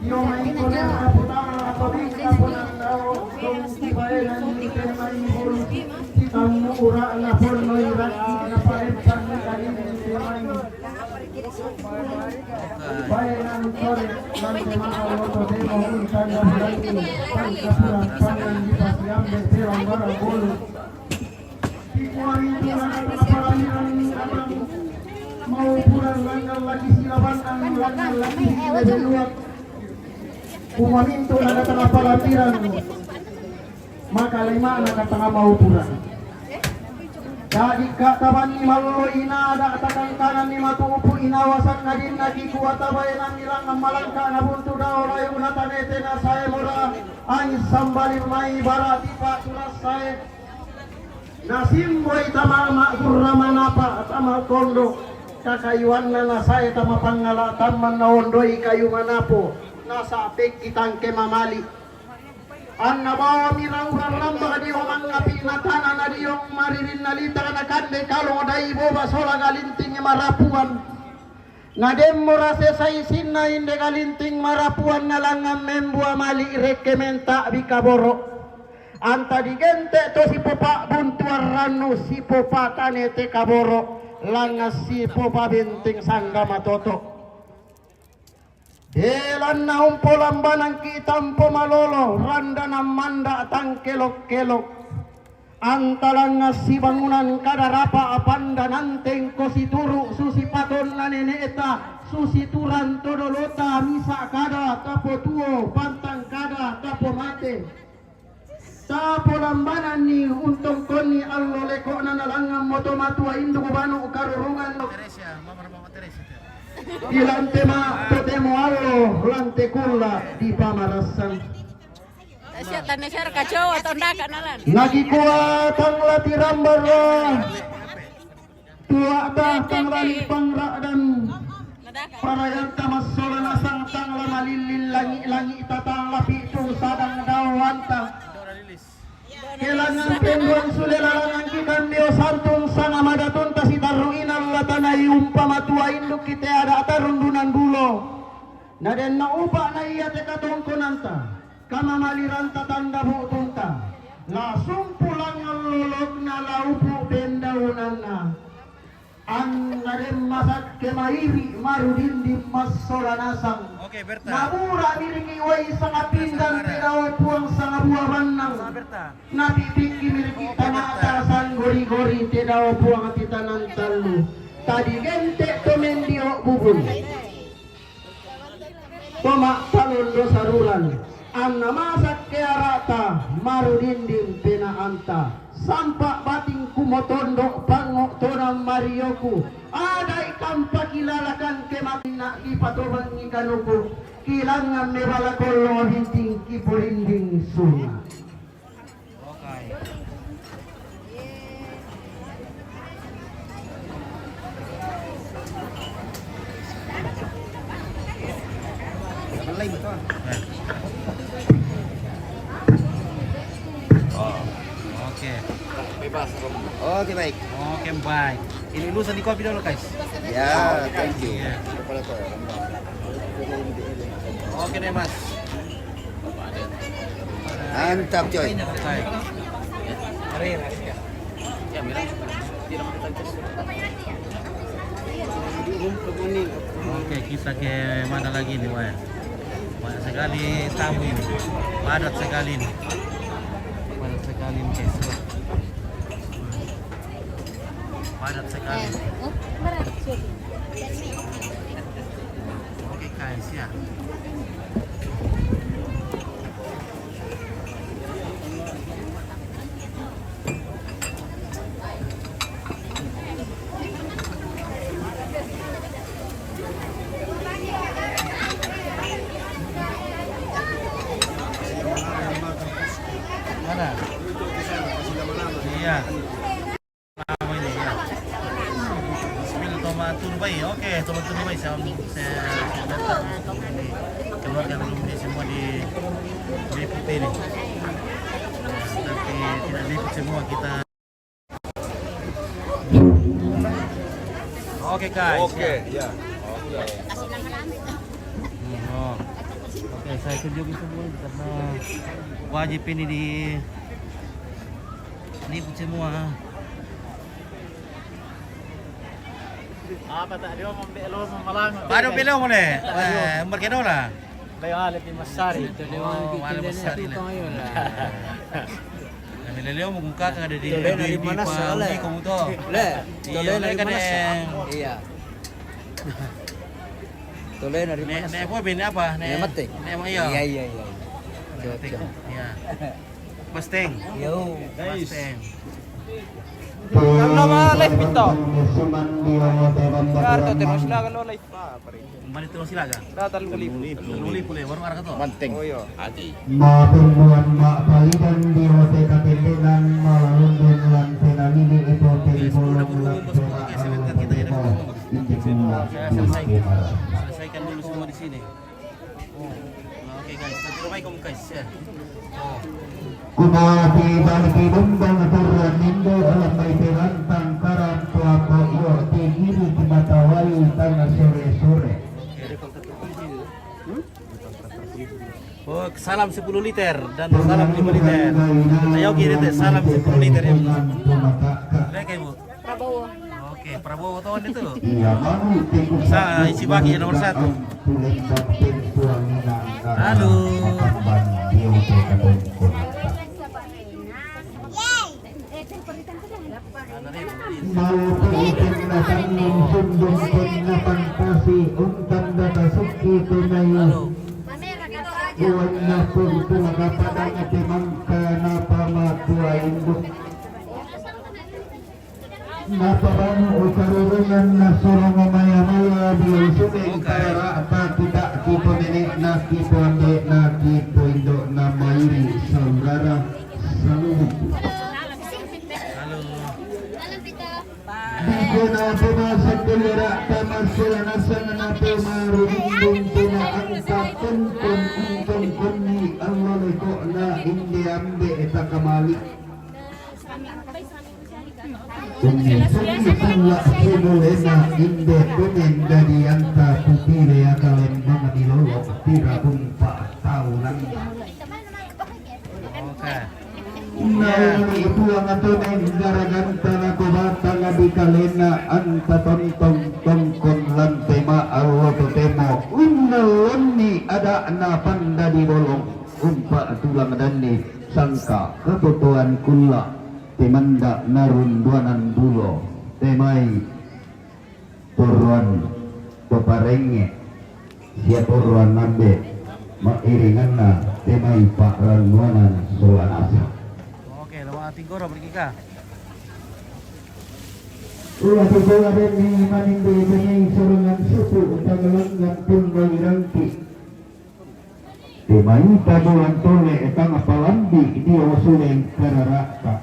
yo mai ko na putama na pabika po na daw kung tibayan ni temay bulu kitang ura na porno iraki na parepan na kanin ni temay bayan kore nanti maalo to demo untan na berarti pangkapuran pangan di pasiam de terong bara bulu tikuan itu na paraliran abang mau puran langgar lagi silaban ang langgar lagi beluak umaminto na katanga palatiran maka lima na katanga maupuran jadi katawan ni malolo inada takang kanan ni matuupu inawasan na din nagikuwata bayan ilang ang malangka na bunto daw layo na tanete na sae mura ay sambalin may barati pa sulas sae nasimboy tamama kurramanapa tama kondo kakayuan na sae tama pangala taman na ondoy kayu manapo nasa apik kitang kemamali ang nabawa mirauran lamba di omang ngapi natana na diyong maririn nalita na kande kalong day boba sola galinting marapuan na demora se saisin na inde galinting marapuan na lang ang membua mali rekementa bikaboro anta digente to si popa buntuar ranu si popa tanete kaboro langas si popa binting sangga matoto Delan na umpolan banang kitampo malolo randa na manda tang kelok-kelok antalang nga si bangunan kadarapa apanda nanteng ko si turu susi paton na neneeta susi turan todolota misa kada tapo tuo pantang kada tapo mate tapo lambanan ni untong koni allo leko na nalangang motomatua indu banu karurungan Teresia, Mama Teresia. di lante ma totemo allo lante kulla di pamarasan Siya tanesar kacau atau ndak kanalan. lagi kuat ang latirambaro tua datang lali pangrakdan para yang tamas solan asang tang lamalilil langi tatang lapi tu sadang dawanta kelangan penduan sule lalangan kikan dio santun sana madatun tasitaruin Allah tanay umpamatua dunan bulo na den na upa na iya te katongkonanta kama maliranta tanda butunta la sumpulang lulog na laupu bendaunan na an nadem masak kemairi marudin di masolanasang Oke, Berta. nabura miliki wai sangat pindang tirawa puang sangat buah banang nabi tinggi miliki tanah atasan gori-gori tirawa puang hati tanan talu tadi gente tomendio bubun tomak talun dosarulan anna masak kearata marudindim pena anta sampak bating kumotondo pangok tonam marioku ada ikan pakilalakan kematin nak ipatoban ikanuku kilangan mebala kolong hinting kipurinding sunga. Oke. Bebas. Oke, baik. Oke, baik. Ini lulusan di kopi dulu, guys. Ya, thank you. Iya. Oke deh, Mas. Mantap, coy. Baik. Oke, kita ke mana lagi nih, Wan? Banyak sekali tamu ini. Padat sekali nih. Padat sekali nih, guys. Padat sekali. Oke, guys, ya. Mana? Iya. Lama ini ya. Bismillah tomatun bayi. Oke, tomatun bayi saya datang ini keluarga belum ini semua di liput ini. Tapi tidak liput semua kita. Oke guys. Oke, ya. Oh. Oke, saya kunjungi semua karena wajib ini di liput semua. Apa tak dia mau belo malang. Baru belo mo ne. Merkeno lah. Bayo alip di Masari. Ito di Wala masari lah. Nilalayo mo kung kaka ada di mana soalnya? Di kamu to. Le, Iya, dari kan mana? yang Iya. Tole dari mana? nek po bin apa? Nek mate. Nek mo iyo. Iya, iya, iya. Iya. Pasteng. Yo. Pasteng. Kalau live pito. Karto terus lah kalau live. Mari terus silaga. Datal uli. Luli pule warung arah to. Penting. Oh iya. Hati. Maturnuan mak palidan di hote katendenan malundun lan tenalili itu telbolong lan Selesaikan dulu semua di sini. Oh. Nah, oke guys. Assalamualaikum guys. Ya. Oh. Kumati balki lumbang turun nindo alam may pirantang karam tuapo iyo tingiri kimatawai tanah sore-sore. Oh, salam 10 liter dan salam 5 liter. Ayo kiri teh salam 10 liter ya. Baik Ibu. Prabowo. Oke, Prabowo tahun itu. Iya mau tikuk Sa isi bagi nomor 1. Halo. Mau piitin na kanin sundong na pangkasi untang data suki tunay. Buwan na purto nakapadang iti mangka na pamatua induk. Naparano o karurungan na surong maya-maya biyang suming para apa kita kipo nini na kipo ande na kipo indo na mairi saudara saluhut. Bigo na pumasok kulira tamar sila na sana na pumarunindong tuna ang kakunkun untong kunni ang laliko na hindi ambe ita kamali. Umi sungi pula sebulena inde domen dari anta putile akalen mga nilolok tira pumpa tahunan. Oke. Nauni puang atomen garaganta na kubata nga bikalena anta tontong tongkon lantema allo temo unnalonni ada na panda di bolong umpa tulang dani sangka kebutuhan kula temanda narunduanan bulo temai purwan peparenge siap purwan nambe mairingan na temai pak randuanan solanasa. Oke, lawan ating goro berkika. Ulah sekolah dan ni maninde dengan sorangan suku utagalangan pun bayranti. Temai tabulan tole etang apalambi dia wasuleng kararaka.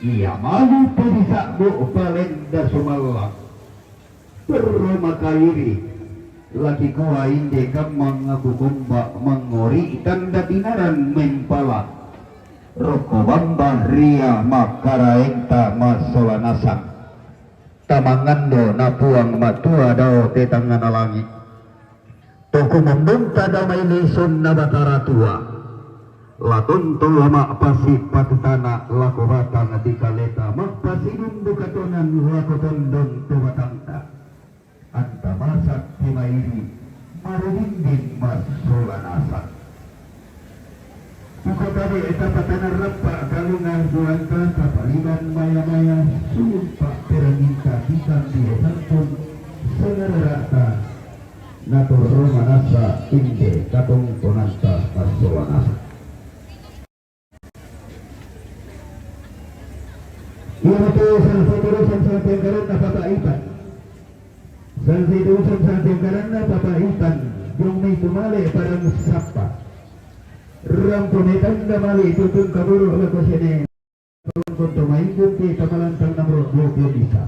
Ia malu pedisa bu palenda sumalak. Terima kairi. Laki kuah inde kamang aku kumba mengori tanda tinaran mempala. Roko bamba ria makara enta masolanasan. Tamangando napuang matua dao te tangan langit. Toko membunta damai leson na batara tua. Laton tolama pasi patutana lako batang di kaleta magpasinun bukatonan lako tondon tuwatangta. Anta masak timairi marudindin masolanasan. Buka tadi etapa tanah repa kalungan buangka kapaliban maya-maya sumpah peraminta pisan dia santun senerata natur romanasa inde katong konanta kasolanasa. Ia itu salah satu urusan saat yang karena Bapak Ipan. Salah satu urusan saat yang karena Bapak Ipan belum itu male pada musapa. Rampunetan damali tutun kaburu ala kosene konto maingun ti tamalantang namro 20 bisa.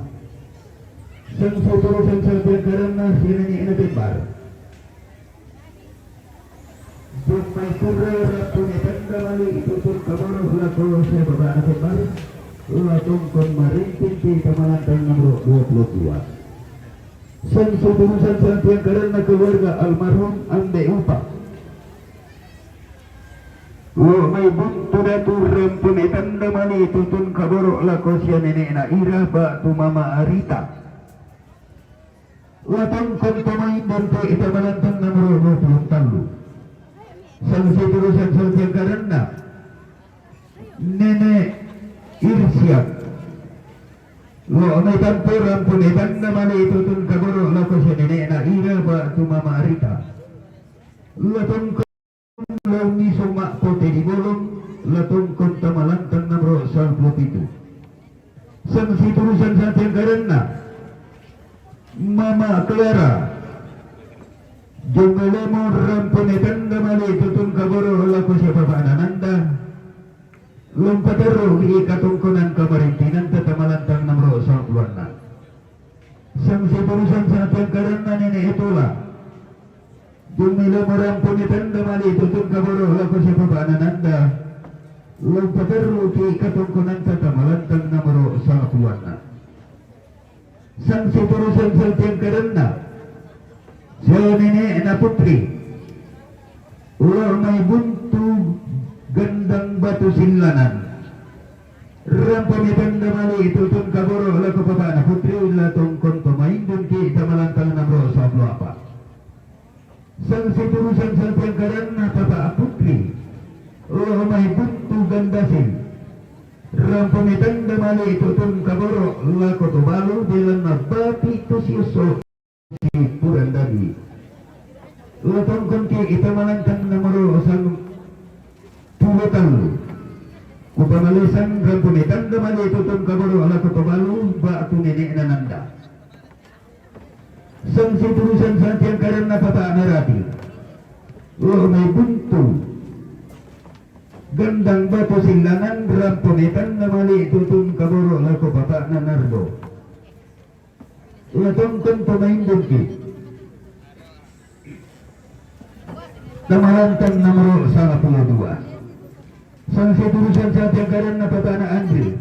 Sang sotoro sang sabya karana sinani ina timbar. Jumpai kurra rampunetan damali tutun kaburu ala kosene baba ana timbar. Ula tungkon marintin ti tamalantang namro 22. Sang sotoro sang sabya karana keluarga almarhum Ande Upa. May buntu datu rempunetan damani tutun kaboro lakosya nenek na ira ba tumama arita. Latang kontomain dan to ita balantang namro 20 talu. Sang siturusan saljang karena nenek irsiak. Lo may tanto rempunetan damani tutun kaboro lakosya nenek na ira ba tumama arita. Latang Launi somak pote di bolong latong konta malantang namro 27. Sang siturusan satyang karena Mama Clara Jungalemo rampunetan damali tutun kaboro lako siapa Ananda lompatero ikatungkonan kamarintinan tatamalantang namro 26. Sang siturusan satyang karena nenek itulah Jumila merampunitan damali tutun kaboro lako siapa Ananda lompateru ki katungkunan tatamalantang namro 26. Sang siturusan satyang karena siya nenek na putri ular may buntu gandang batu silanan rampunitan damali tutun kaboro lako na putri latong konto maindun ki tamalantang namro 24. Sang siturusan satyang karana Bapak Putri Allah may buntu gandasin rampumitan damali tutun kaboro lako tubalo bilang na bapi to siuso si Purandani latong konti itamalantang namaro sang pulutan upamalisan rampumitan damali tutun kaboro lako tubalo ba atu nenek nananda. Sang siturusan satyang karana Bapak Narati Allah may buntu gandang batu silangan rampunetan namali tutun kaboro lako Bapak Nanardo latong kanto maindun ki tamalantang namro 92. Sang siturusan satyang karana Bapak na Andri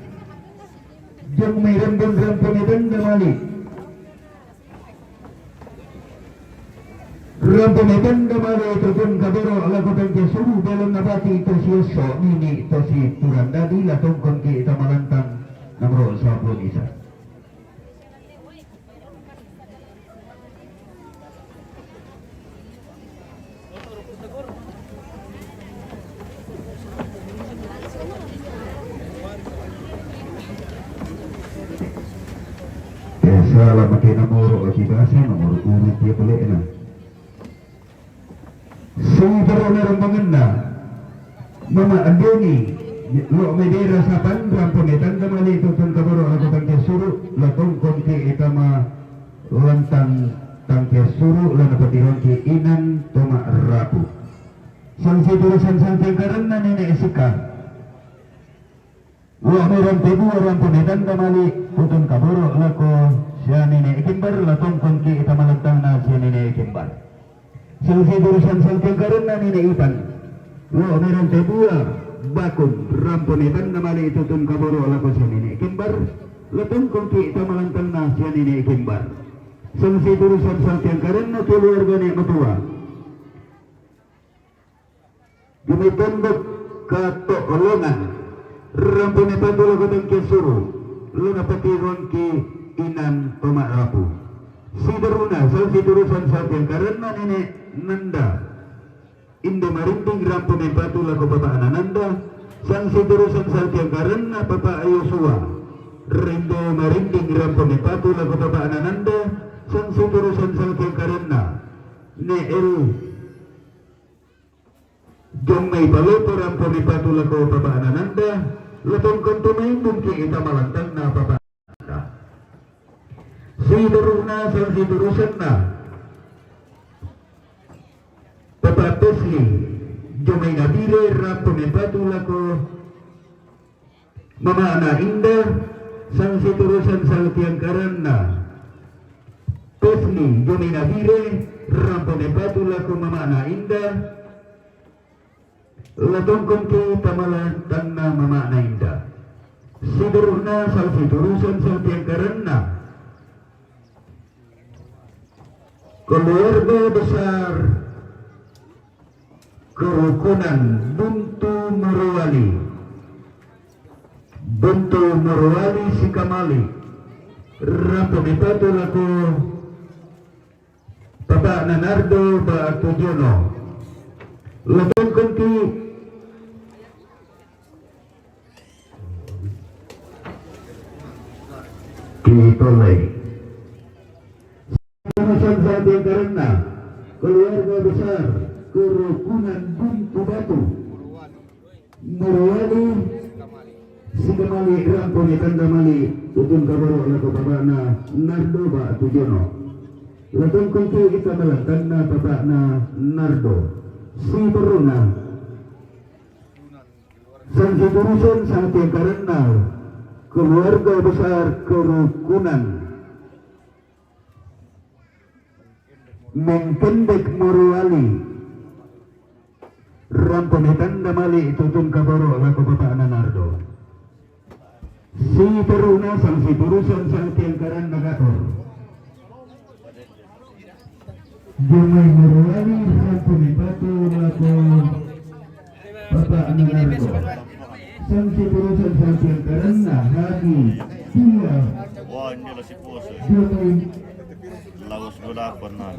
Jung may rambang rampumitan damali. Rampumitan damali tutun kabero lakukan kesuru dalam nabati ito si Yoso nini ito si Turanda di latong konti ito malantang namro sa isa. Salah makin nomor o bahasa nomor urut dia boleh na. Sumber rambangan na mama andeni lo medera sapan rampungetan kamali tutun kaboro ako tangke suru latong konti itama lantang tangke suru lana patiron ki inan toma rapu. Sanksi tulisan sanksi karena nenek isika. Wah meron tebu rampungetan kamali tutun kaboro lako siya nene ikimbar latong konti itamalantang na siya nene ikimbar. Sanksi tulisan sanksi karena nene ipan. Wah meron tebu bakun rampunetan namali itutun kaboro lako siya nene ikimbar latong konti itamalantang na siya nene ikimbar. Sanksi tulisan sanksi karena keluarga ni matua. Gumitondok katokolongan rampunetan dulu kotong kesuru luna patiron ki inan pemarapu sideruna sanksi turusan sanksi karena nenek nanda indo marinting rampunetan dulu ko papa ananda sanksi turusan sanksi karena papa Ayosua rindo marinting rampunetan dulu ko papa ananda sanksi turusan sanksi karena neel Jomay baloto rampunetan dulu ko papa ananda latong kontumay mungkin kita malantang na papa sideruna sanksi turusan na papa Tesli jomay nabire rampunetan dulu ko mama ana indah sanksi turusan saltiang karana Tesli jomay nabire rampunetan dulu ko mama ana indah latong konti tamalantang na mama ana indah sideruna sanksi turusan saltiang karana keluarga besar kerukunan Buntu Merwali Sikamali rampunetan dulu ko Papa Nanardo Baatujono latong konti Kitolay Turusan sabi karena keluarga besar kerukunan Buntu Batu Merwali Sikamali rampunetan damali tutun kabaro lako papa na Nardo Baatujono latong konti kita malantang na papa na Nardo sideruna sanksi turusan sanksi karena keluarga besar kerukunan Mengkendek Morwali rampunetan damali tutun kabaro lako papa Nanardo sideruna sanksi turusan sanksi karena gator Jomay Morwali rampunetan lako papa Nanardo sanksi turusan sanksi karena Hadi Tia Wah, ini lah si puasa. Jomay Laos gula pernah.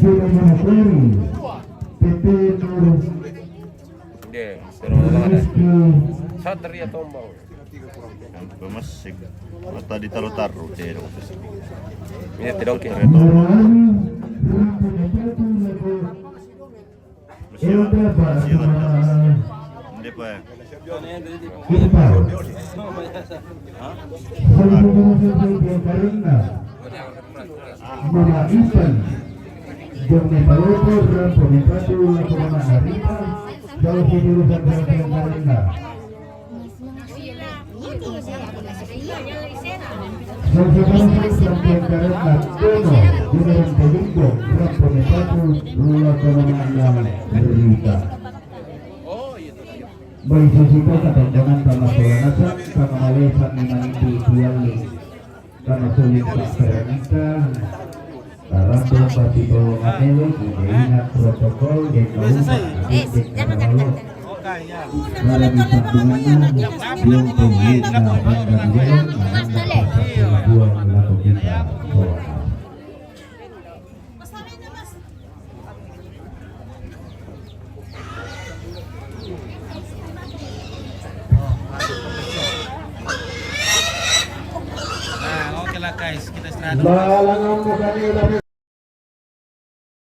Jomay Mahapuri Pepe Nur Dia, terus Rizky Satria Tombong. Pemasik. Mata ditaruh-taruh. Tidak. Ini tidak oke. Morwali rampunetan lako Elda Baatama Hindi pa eh. Ipal sanksi turusan sanksi karena Mama Ipan Jomay Baloto rampunetan lako mama Narita sanksi turusan sanksi karena sanksi turusan sanksi karena Tono Junaran Pelinggo rampunetan lako mama Narita Bayi sisiko katandangan sama Solanasa sama Malesa Minaniti Yali karena sulit tak beranita Karatu pasti bawa ngamelo ingat protokol dan dalam sambungan belum pemerintah dan jalan buang laku kita Nah, oke lah guys, kita istirahat. Balangan bukan